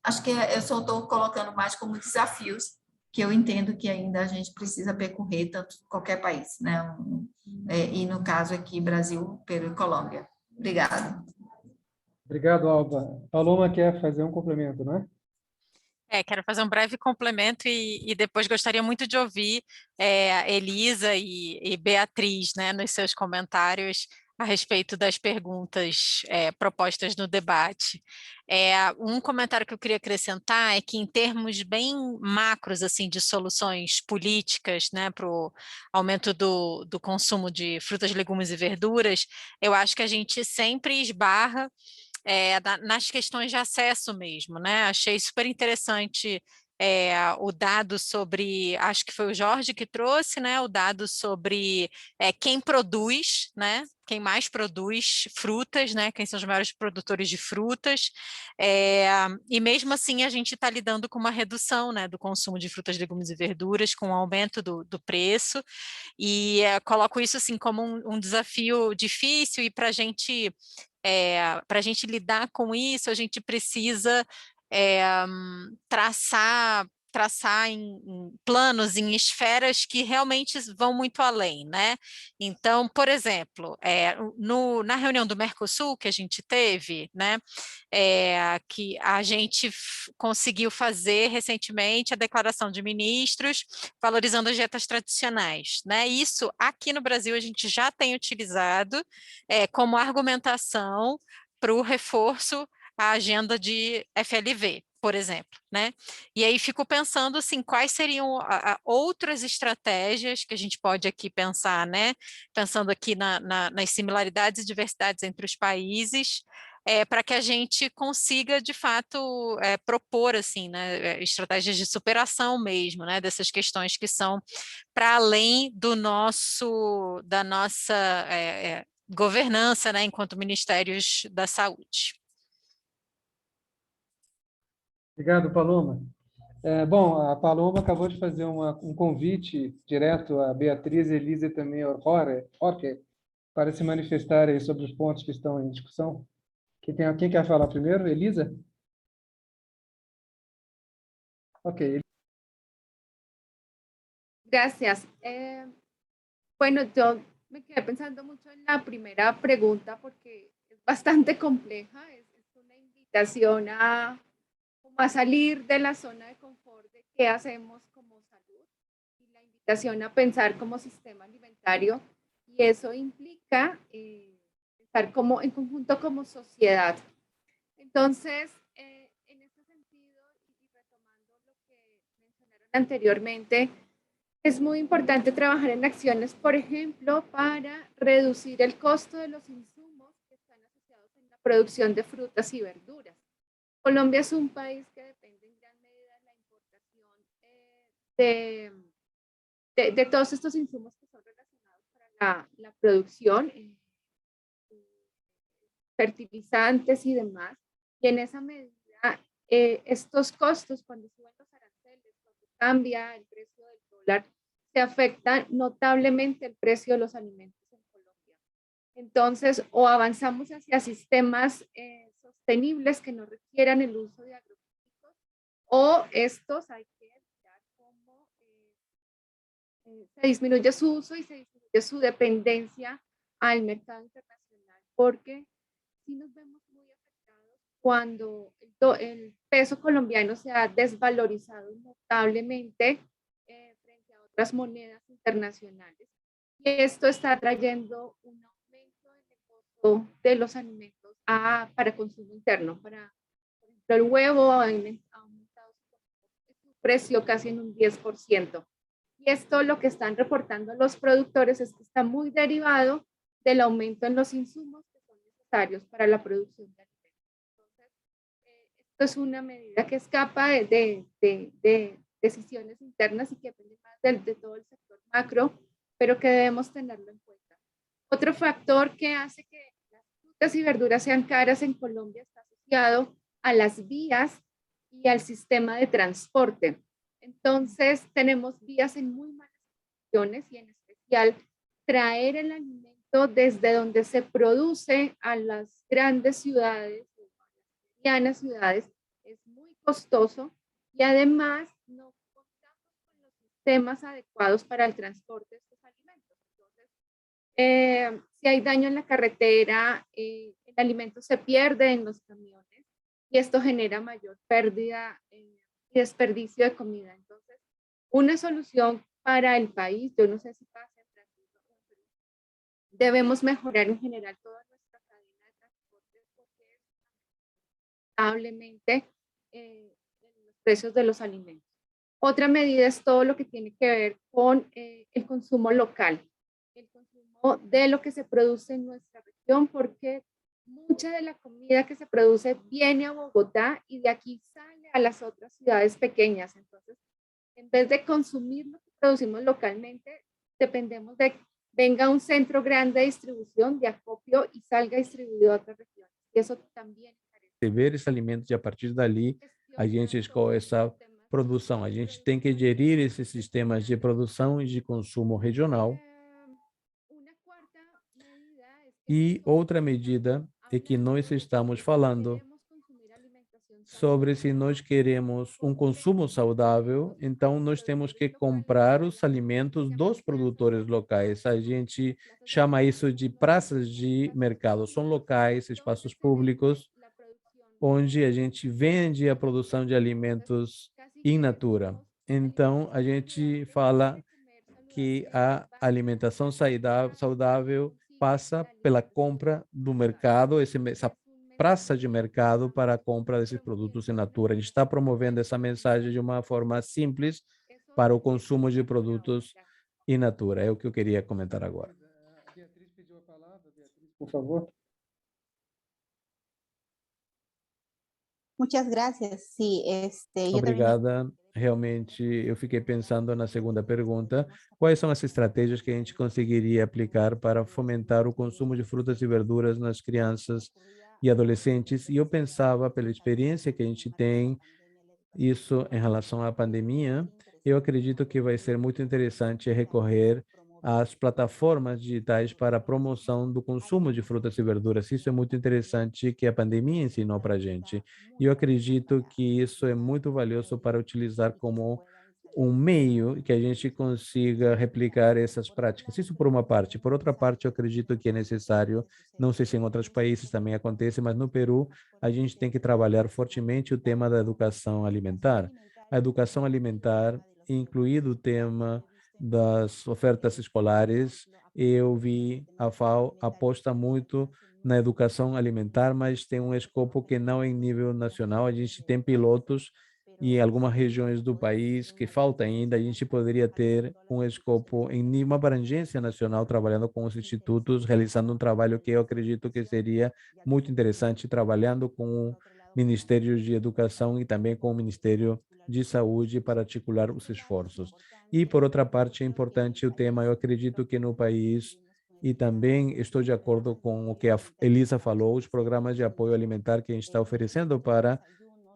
acho que eu só estou colocando mais como desafios, que eu entendo que ainda a gente precisa percorrer, tanto qualquer país, né? E no caso aqui, Brasil, Peru e Colômbia. Obrigada. Obrigado, Alba. Paloma quer fazer um complemento, não é? Quero fazer um breve complemento e depois gostaria muito de ouvir Elisa e Beatriz, né, nos seus comentários a respeito das perguntas propostas no debate. Um comentário que eu queria acrescentar é que, em termos bem macros, assim, de soluções políticas, né, para o aumento do consumo de frutas, legumes e verduras, eu acho que a gente sempre esbarra nas questões de acesso mesmo, né? Achei super interessante o dado sobre, acho que foi o Jorge que trouxe, né? O dado sobre quem produz, né? Quem mais produz frutas, né? Quem são os maiores produtores de frutas, e mesmo assim a gente está lidando com uma redução, né, do consumo de frutas, legumes e verduras, com o aumento do preço, e coloco isso assim como um desafio difícil, e para a gente lidar com isso, a gente precisa traçar em planos, em esferas que realmente vão muito além, né? Então, por exemplo, na reunião do Mercosul que a gente teve, né, que a gente conseguiu fazer recentemente a declaração de ministros valorizando as dietas tradicionais, né? Isso aqui no Brasil a gente já tem utilizado como argumentação para o reforço à agenda de FLV, por exemplo, né? E aí fico pensando assim, quais seriam outras estratégias que a gente pode aqui pensar, né? Pensando aqui nas similaridades e diversidades entre os países, para que a gente consiga, de fato, propor assim, né, estratégias de superação mesmo, né, dessas questões que são para além da nossa governança, né, enquanto Ministérios da Saúde. Obrigado, Paloma. Bom, a Paloma acabou de fazer um convite direto a Beatriz, Elisa e também a Jorge, para se manifestarem sobre os pontos que estão em discussão. Quem quer falar primeiro? Elisa? Ok. Gracias. Bueno, yo me quedé pensando mucho en la primera pregunta porque es bastante compleja. Es una invitación como a salir de la zona de confort de qué hacemos como salud y la invitación a pensar como sistema alimentario. Y eso implica estar como en conjunto como sociedad. Entonces, en este sentido, y retomando lo que mencionaron anteriormente, es muy importante trabajar en acciones, por ejemplo, para reducir el costo de los insumos que están asociados en la producción de frutas y verduras. Colombia es un país que depende en gran medida de la importación de todos estos insumos que son relacionados para la producción, fertilizantes y demás. Y en esa medida, estos costos, cuando suben los aranceles, cuando cambia el precio del dólar, se afecta notablemente el precio de los alimentos en Colombia. Entonces, o avanzamos hacia sistemas sostenibles que no requieran el uso de agroquímicos, o estos hay que evitar cómo se disminuye su uso y se disminuye su dependencia al mercado internacional, porque sí nos vemos muy afectados cuando el peso colombiano se ha desvalorizado notablemente frente a otras monedas internacionales. Y esto está trayendo un aumento en el costo de los alimentos para consumo interno. Por ejemplo, el huevo ha aumentado su precio casi en un 10%. Y esto lo que están reportando los productores es que está muy derivado del aumento en los insumos que son necesarios para la producción de alimentos. Entonces, esto es una medida que escapa de decisiones internas y que depende más de todo el sector macro, pero que debemos tenerlo en cuenta. Otro factor que hace que las frutas y verduras sean caras en Colombia está asociado a las vías y al sistema de transporte. Entonces, tenemos vías en muy malas condiciones y en especial traer el alimento desde donde se produce a las grandes ciudades o a las medianas ciudades es muy costoso y además no contamos con los sistemas adecuados para el transporte de estos alimentos. Entonces, si hay daño en la carretera, el alimento se pierde en los camiones y esto genera mayor pérdida y desperdicio de comida. Entonces, una solución para el país, yo no sé si pasa en Brasil, debemos mejorar en general toda nuestra cadena de transporte porque es lamentablemente los precios de los alimentos. Otra medida es todo lo que tiene que ver con el consumo local, el consumo de lo que se produce en nuestra región, porque mucha de la comida que se produce viene a Bogotá y de aquí sale a las otras ciudades pequeñas. Entonces, en vez de consumir lo que producimos localmente, dependemos de que venga un centro grande de distribución, de acopio y salga distribuido a otras regiones. Y eso también receber esses alimentos e a partir dali a gente escolhe essa produção. A gente tem que gerir esses sistemas de produção e de consumo regional. E outra medida é que nós estamos falando sobre se nós queremos um consumo saudável, então nós temos que comprar os alimentos dos produtores locais. A gente chama isso de praças de mercado. São locais, espaços públicos, onde a gente vende a produção de alimentos in natura. Então, a gente fala que a alimentação saudável passa pela compra do mercado, essa praça de mercado para a compra desses produtos in natura. A gente está promovendo essa mensagem de uma forma simples para o consumo de produtos in natura. É o que eu queria comentar agora. A Beatriz pediu a palavra. Beatriz, por favor. Muchas gracias. Sí, Obrigada. Realmente, eu fiquei pensando na segunda pergunta. Quais são as estratégias que a gente conseguiria aplicar para fomentar o consumo de frutas e verduras nas crianças e adolescentes? E eu pensava, pela experiência que a gente tem, isso em relação à pandemia, eu acredito que vai ser muito interessante recorrer as plataformas digitais para a promoção do consumo de frutas e verduras. Isso é muito interessante que a pandemia ensinou para a gente. E eu acredito que isso é muito valioso para utilizar como um meio que a gente consiga replicar essas práticas. Isso por uma parte. Por outra parte, eu acredito que é necessário, não sei se em outros países também acontece, mas no Peru a gente tem que trabalhar fortemente o tema da educação alimentar. A educação alimentar, incluído o tema das ofertas escolares, eu vi a FAO aposta muito na educação alimentar, mas tem um escopo que não é em nível nacional. A gente tem pilotos e em algumas regiões do país que falta ainda, a gente poderia ter um escopo em uma abrangência nacional, trabalhando com os institutos, realizando um trabalho que eu acredito que seria muito interessante, trabalhando com o Ministério de Educação e também com o Ministério de Saúde para articular os esforços. E, por outra parte, é importante o tema, eu acredito que no país, e também estou de acordo com o que a Elisa falou, os programas de apoio alimentar que a gente está oferecendo para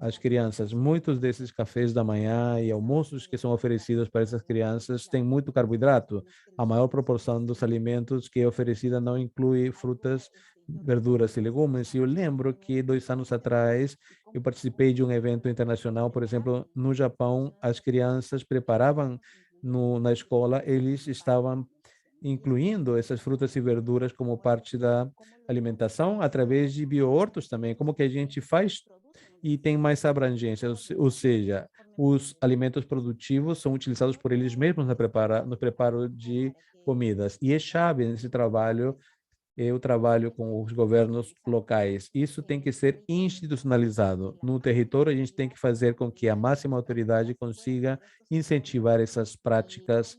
as crianças. Muitos desses cafés da manhã e almoços que são oferecidos para essas crianças têm muito carboidrato. A maior proporção dos alimentos que é oferecida não inclui frutas, verduras e legumes. E eu lembro que 2 anos atrás eu participei de um evento internacional, por exemplo, no Japão, as crianças preparavam na escola, eles estavam incluindo essas frutas e verduras como parte da alimentação através de biohortos também. Como que a gente faz e tem mais abrangência, ou seja, os alimentos produtivos são utilizados por eles mesmos no preparo de comidas. E é chave nesse trabalho, eu trabalho com os governos locais. Isso tem que ser institucionalizado. No território, a gente tem que fazer com que a máxima autoridade consiga incentivar essas práticas,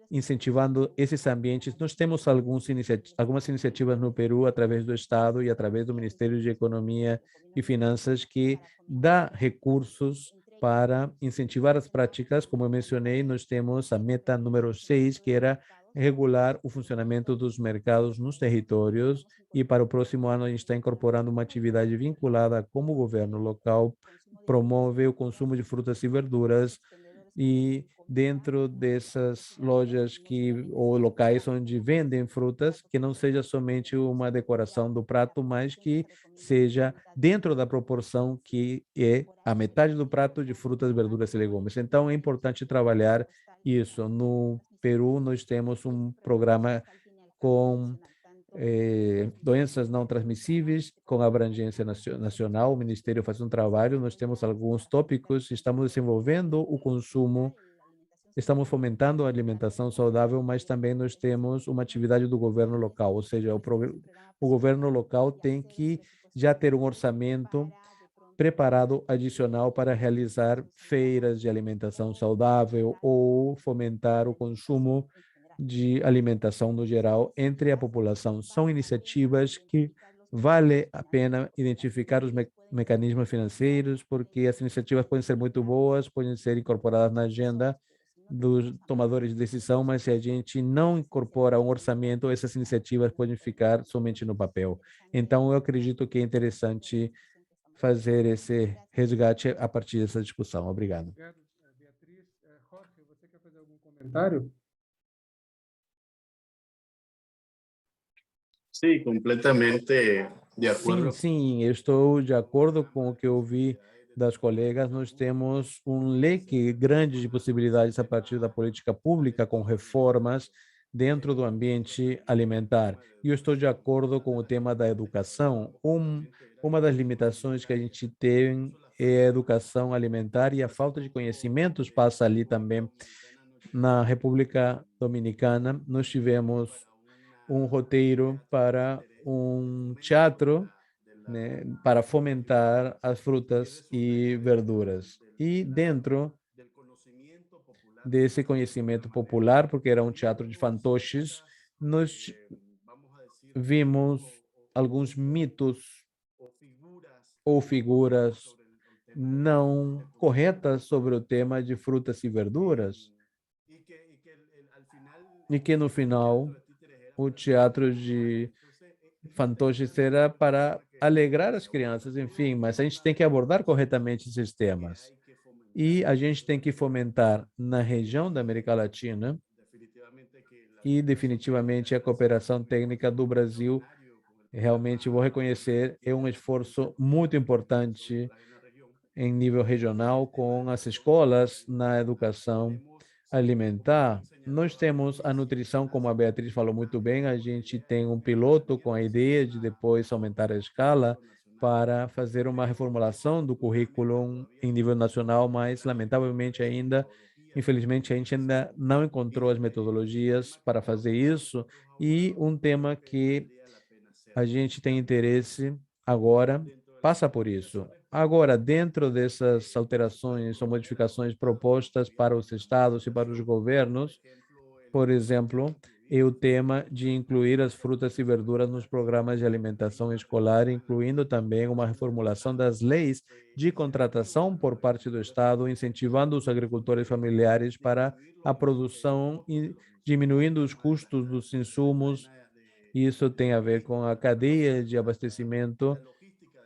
incentivando esses ambientes. Nós temos algumas iniciativas no Peru, através do Estado e através do Ministério de Economia e Finanças, que dá recursos para incentivar as práticas. Como eu mencionei, nós temos a meta número 6, que era regular o funcionamento dos mercados nos territórios, e para o próximo ano a gente está incorporando uma atividade vinculada a como o governo local promove o consumo de frutas e verduras, e dentro dessas lojas ou locais onde vendem frutas, que não seja somente uma decoração do prato, mas que seja dentro da proporção que é a metade do prato de frutas, verduras e legumes. Então, é importante trabalhar isso. No Peru, nós temos um programa com doenças não transmissíveis, com abrangência nacional. O Ministério faz um trabalho, nós temos alguns tópicos, estamos desenvolvendo o consumo, estamos fomentando a alimentação saudável, mas também nós temos uma atividade do governo local, ou seja, o governo local tem que já ter um orçamento preparado adicional para realizar feiras de alimentação saudável ou fomentar o consumo de alimentação no geral entre a população. São iniciativas que vale a pena identificar os mecanismos financeiros, porque as iniciativas podem ser muito boas, podem ser incorporadas na agenda dos tomadores de decisão, mas se a gente não incorpora um orçamento, essas iniciativas podem ficar somente no papel. Então, eu acredito que é interessante fazer esse resgate a partir dessa discussão. Obrigado. Obrigado, Beatriz. Jorge, você quer fazer algum comentário? Sí, completamente de acuerdo. Sim, eu estou de acordo com o que eu vi das colegas. Nós temos um leque grande de possibilidades a partir da política pública, com reformas dentro do ambiente alimentar. E eu estou de acordo com o tema da educação. Uma das limitações que a gente tem é a educação alimentar, e a falta de conhecimentos passa ali também. Na República Dominicana, nós tivemos um roteiro para um teatro, né, para fomentar as frutas e verduras. E dentro desse conhecimento popular, porque era um teatro de fantoches, nós vimos alguns mitos ou figuras não corretas sobre o tema de frutas e verduras, e que no final o teatro de fantoches era para alegrar as crianças, enfim, mas a gente tem que abordar corretamente esses temas. E a gente tem que fomentar na região da América Latina e definitivamente a cooperação técnica do Brasil, realmente vou reconhecer, é um esforço muito importante em nível regional com as escolas na educação alimentar. Nós temos a nutrição, como a Beatriz falou muito bem, a gente tem um piloto com a ideia de depois aumentar a escala para fazer uma reformulação do currículo em nível nacional, mas lamentavelmente ainda, infelizmente, a gente ainda não encontrou as metodologias para fazer isso, e um tema que a gente tem interesse agora passa por isso. Agora, dentro dessas alterações ou modificações propostas para os estados e para os governos, por exemplo, é o tema de incluir as frutas e verduras nos programas de alimentação escolar, incluindo também uma reformulação das leis de contratação por parte do Estado, incentivando os agricultores familiares para a produção e diminuindo os custos dos insumos. Isso tem a ver com a cadeia de abastecimento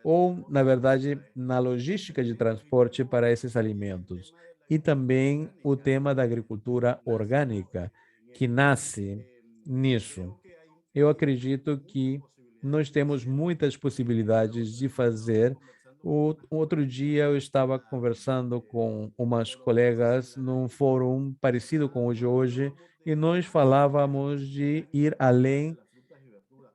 ou, na verdade, na logística de transporte para esses alimentos. E também o tema da agricultura orgânica, que nasce nisso. Eu acredito que nós temos muitas possibilidades de fazer. Outro dia eu estava conversando com umas colegas num fórum parecido com o de hoje, e nós falávamos de ir além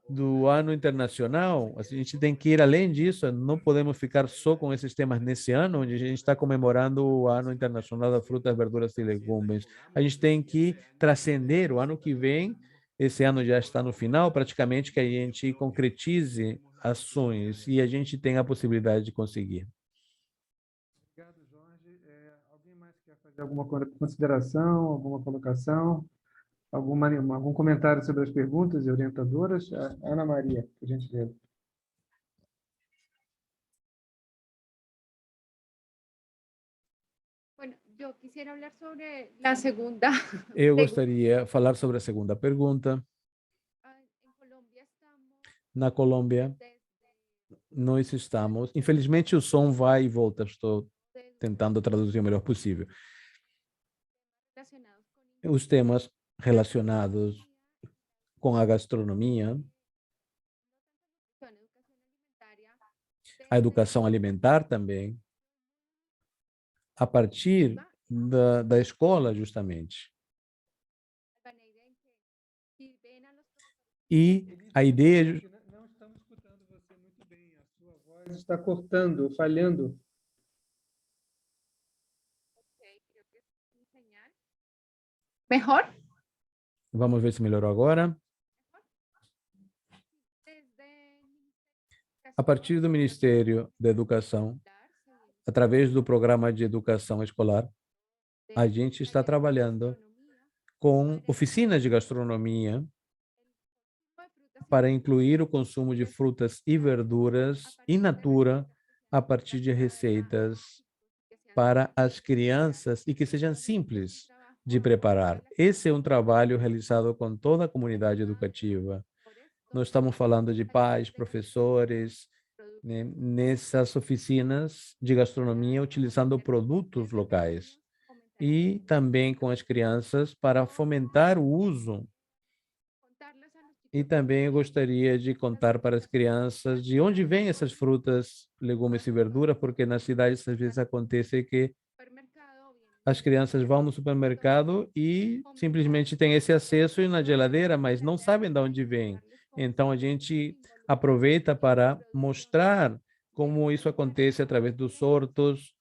do ano internacional. A gente tem que ir além disso, não podemos ficar só com esses temas nesse ano, onde a gente está comemorando o ano internacional das frutas, verduras e legumes. A gente tem que transcender o ano que vem, esse ano já está no final, praticamente, que a gente concretize ações, e a gente tem a possibilidade de conseguir. Obrigado, Jorge. Alguém mais quer fazer alguma consideração, alguma colocação? Algum comentário sobre as perguntas e orientadoras? Ana Maria, por gentileza. Bueno, yo quisiera hablar sobre la segunda. Eu gostaria de falar sobre a segunda pergunta. En Colombia estamos Na Colômbia, nós estamos... Infelizmente, o som vai e volta. Estou tentando traduzir o melhor possível. relacionados con Os temas relacionados com a gastronomia, educación alimentaria, a educação alimentar também, a partir da escola, justamente. la idea en que si ven a los E a ideia... Não estamos escutando você muito bem. A sua voz está cortando, falhando. creo que es mi señal. ¿Mejor? Vamos ver se melhorou agora. A partir do Ministério da Educação, através do Programa de Educação Escolar, a gente está trabalhando com oficinas de gastronomia para incluir o consumo de frutas e verduras in natura a partir de receitas para as crianças e que sejam simples de preparar. Esse é um trabalho realizado com toda a comunidade educativa. Nós estamos falando de pais, professores, né, nessas oficinas de gastronomia, utilizando produtos locais. E também com as crianças para fomentar o uso. E também eu gostaria de contar para as crianças de onde vêm essas frutas, legumes e verduras, porque nas cidades às vezes acontece que as crianças vão no supermercado e simplesmente têm esse acesso na geladeira, mas não sabem de onde vem. Então, a gente aproveita para mostrar como isso acontece através dos hortos,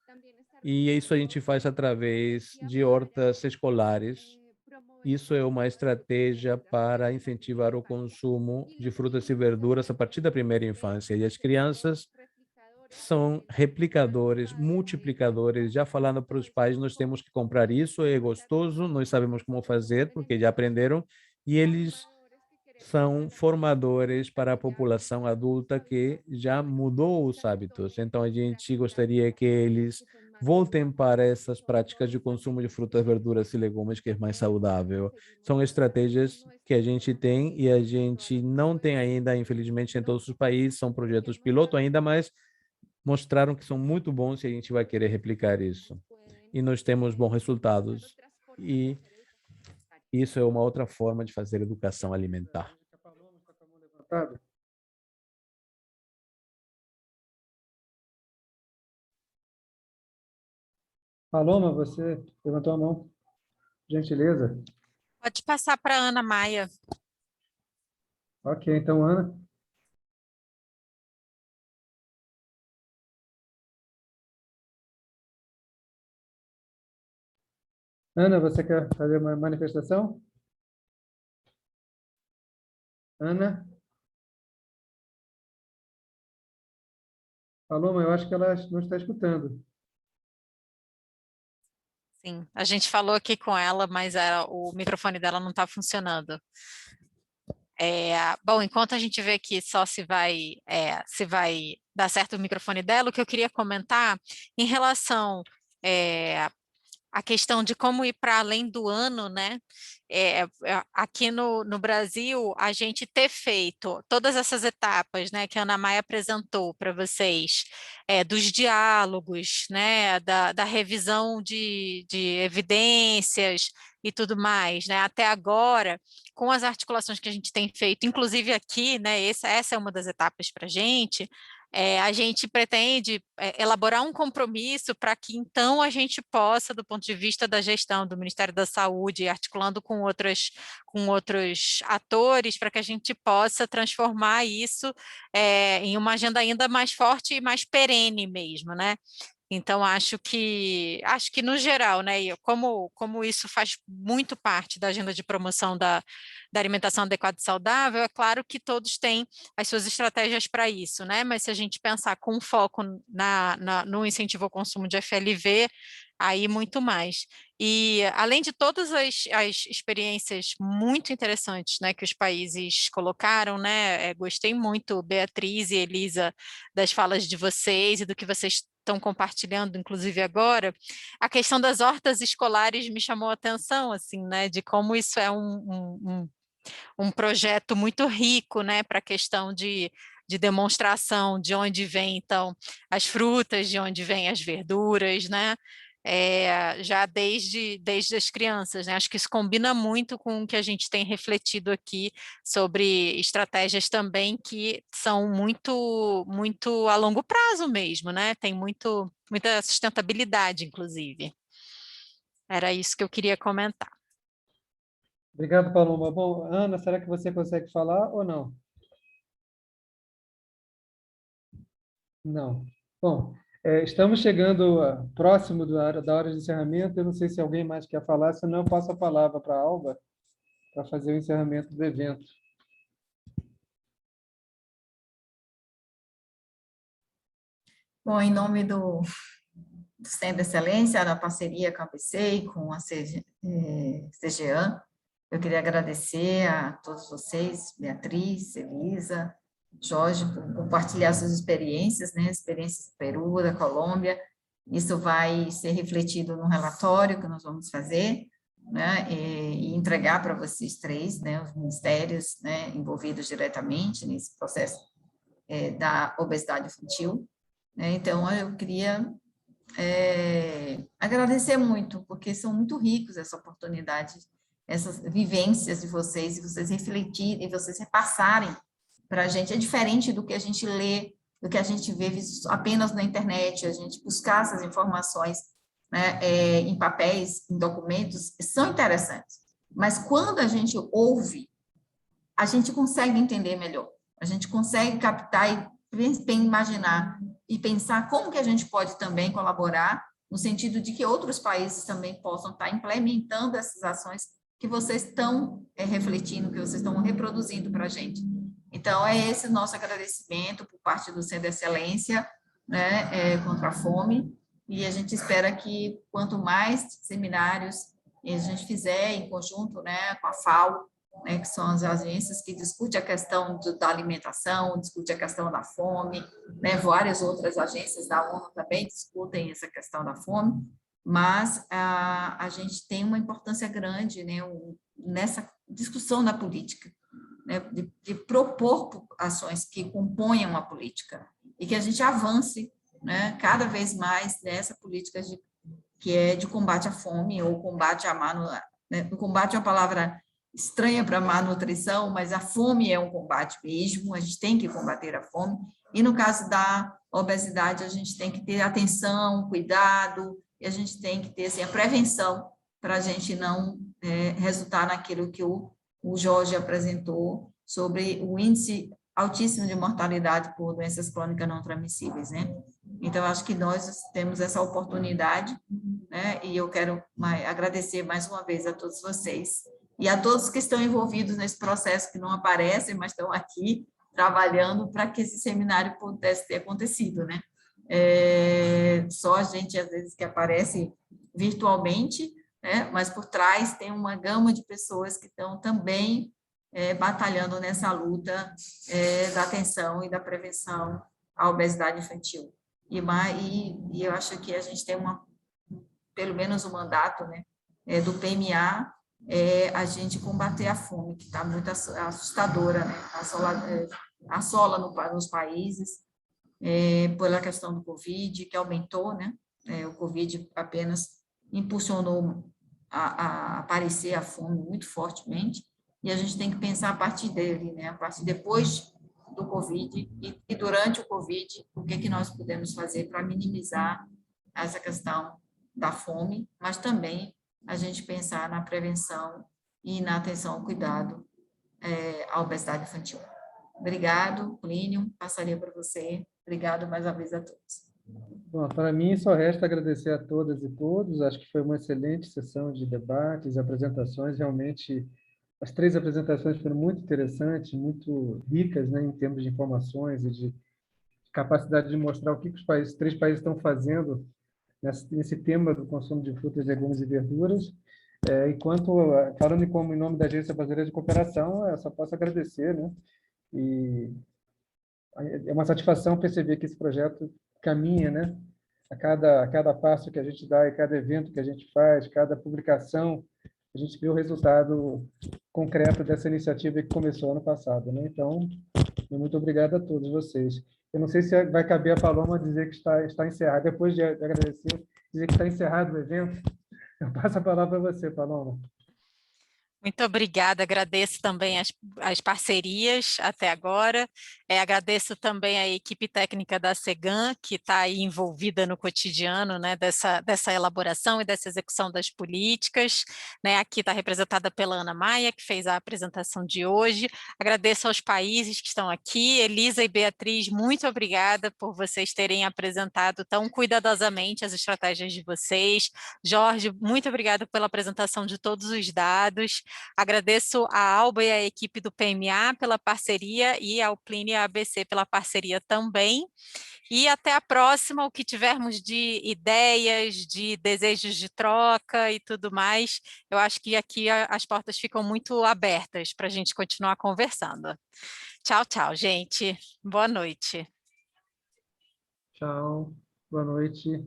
e isso a gente faz através de hortas escolares. Isso é uma estratégia para incentivar o consumo de frutas e verduras a partir da primeira infância. E as crianças são replicadores, multiplicadores. Já falando para os pais, nós temos que comprar isso, é gostoso, nós sabemos como fazer, porque já aprenderam, e eles são formadores para a população adulta que já mudou os hábitos. Então, a gente gostaria que eles voltem para essas práticas de consumo de frutas, verduras e legumes, que é mais saudável. São estratégias que a gente tem e a gente não tem ainda, infelizmente, em todos os países. São projetos piloto ainda, mas mostraram que são muito bons e a gente vai querer replicar isso. E nós temos bons resultados. E Isso é uma outra forma de fazer educação alimentar. Paloma, você levantou a mão. Gentileza. Pode passar para a Ana Maia. Ok, então, Ana. Ana, você quer fazer uma manifestação? Ana? Paloma, eu acho que ela não está escutando. Sim, a gente falou aqui com ela, mas o microfone dela não está funcionando. Bom, enquanto a gente vê aqui só se vai dar certo o microfone dela, o que eu queria comentar em relação a questão de como ir para além do ano, né? Aqui no Brasil, a gente ter feito todas essas etapas, né, que a Ana Maia apresentou para vocês, dos diálogos, né, da revisão de evidências e tudo mais, né? Até agora, com as articulações que a gente tem feito, inclusive aqui, né, essa é uma das etapas para a gente pretende elaborar um compromisso para que, então, a gente possa, do ponto de vista da gestão do Ministério da Saúde, articulando com outros atores, para que a gente possa transformar isso em uma agenda ainda mais forte e mais perene mesmo, né? Então, acho que no geral, né, como isso faz muito parte da agenda de promoção da alimentação adequada e saudável, é claro que todos têm as suas estratégias para isso, né? Mas se a gente pensar com foco no incentivo ao consumo de FLV, aí muito mais. E além de todas as experiências muito interessantes, né, que os países colocaram, né, gostei muito, Beatriz e Elisa, das falas de vocês e do que vocês estão compartilhando, inclusive agora, a questão das hortas escolares me chamou a atenção, assim, né, de como isso é um projeto muito rico, né, para a questão de demonstração de onde vêm, então, as frutas, de onde vêm as verduras, né, já desde as crianças, né? Acho que isso combina muito com o que a gente tem refletido aqui sobre estratégias também que são muito, muito a longo prazo mesmo, né? Tem muita sustentabilidade, inclusive. Era isso que eu queria comentar. Obrigado, Paloma. Bom, Ana, será que você consegue falar ou não? Não. Bom, estamos chegando próximo da hora de encerramento. Eu não sei se alguém mais quer falar, senão eu passo a palavra para a Alba para fazer o encerramento do evento. Bom, em nome do Centro de Excelência, da parceria com a ABC e com a CGEAN, eu queria agradecer a todos vocês, Beatriz, Elisa, Jorge, por compartilhar suas experiências, né, experiências do Peru, da Colômbia. Isso vai ser refletido no relatório que nós vamos fazer, né, e entregar para vocês três, né, os ministérios, né, envolvidos diretamente nesse processo da obesidade infantil. Né. Então, eu queria agradecer muito, porque são muito ricos essa oportunidade, essas vivências de vocês, e vocês refletirem, e vocês repassarem para a gente. É diferente do que a gente lê, do que a gente vê apenas na internet, a gente buscar essas informações, né, em papéis, em documentos, são interessantes. Mas quando a gente ouve, a gente consegue entender melhor, a gente consegue captar e imaginar e pensar como que a gente pode também colaborar, no sentido de que outros países também possam estar implementando essas ações que vocês estão refletindo, que vocês estão reproduzindo para a gente. Então, é esse o nosso agradecimento por parte do Centro de Excelência, né, contra a fome, e a gente espera que quanto mais seminários a gente fizer em conjunto, né, com a FAO, né, que são as agências que discutem a questão da alimentação, discutem a questão da fome, né, várias outras agências da ONU também discutem essa questão da fome, mas a gente tem uma importância grande, né, nessa discussão da política, né, de propor ações que componham a política e que a gente avance, né, cada vez mais nessa política que é de combate à fome ou combate à má né? O combate é uma palavra estranha para a má nutrição, mas a fome é um combate mesmo, a gente tem que combater a fome. E no caso da obesidade, a gente tem que ter atenção, cuidado, e a gente tem que ter assim, a prevenção para a gente não resultar naquilo que o Jorge apresentou sobre o índice altíssimo de mortalidade por doenças crônicas não transmissíveis, né? Então, acho que nós temos essa oportunidade, né? E eu quero agradecer mais uma vez a todos vocês e a todos que estão envolvidos nesse processo, que não aparecem, mas estão aqui trabalhando para que esse seminário pudesse ter acontecido, né? Só a gente, às vezes, que aparece virtualmente, né? Mas por trás tem uma gama de pessoas que estão também batalhando nessa luta da atenção e da prevenção à obesidade infantil. E eu acho que a gente tem pelo menos um mandato, né, do PMA, a gente combater a fome, que está muito assustadora, né, assola nos países, pela questão do Covid, que aumentou, né, o Covid apenas impulsionou a aparecer a fome muito fortemente, e a gente tem que pensar a partir dele, né? A partir depois do Covid e durante o Covid, o que nós podemos fazer para minimizar essa questão da fome, mas também a gente pensar na prevenção e na atenção ao cuidado à obesidade infantil. Obrigado, Plínio, passaria para você. Obrigado mais uma vez a todos. Bom, para mim, só resta agradecer a todas e todos. Acho que foi uma excelente sessão de debates, apresentações. Realmente, as 3 apresentações foram muito interessantes, muito ricas, né, em termos de informações e de capacidade de mostrar o que os 3 países estão fazendo nesse tema do consumo de frutas, legumes e verduras. Falando em nome da Agência Brasileira de Cooperação, eu só posso agradecer, né? E é uma satisfação perceber que esse projeto caminha, né? A cada passo que a gente dá, e cada evento que a gente faz, cada publicação, a gente vê o resultado concreto dessa iniciativa que começou ano passado, né? Então, muito obrigado a todos vocês. Eu não sei se vai caber a Paloma dizer que está encerrado, depois de agradecer, dizer que está encerrado o evento. Eu passo a palavra para você, Paloma. Muito obrigada, agradeço também as parcerias até agora, agradeço também a equipe técnica da SEGAM, que está aí envolvida no cotidiano, né, dessa elaboração e dessa execução das políticas, né, aqui está representada pela Ana Maia, que fez a apresentação de hoje, agradeço aos países que estão aqui, Elisa e Beatriz, muito obrigada por vocês terem apresentado tão cuidadosamente as estratégias de vocês, Jorge, muito obrigada pela apresentação de todos os dados, agradeço a Alba e a equipe do PMA pela parceria e ao Plínio e à ABC pela parceria também. E até a próxima, o que tivermos de ideias, de desejos de troca e tudo mais, eu acho que aqui as portas ficam muito abertas para a gente continuar conversando. Tchau, tchau, gente. Boa noite. Tchau. Boa noite.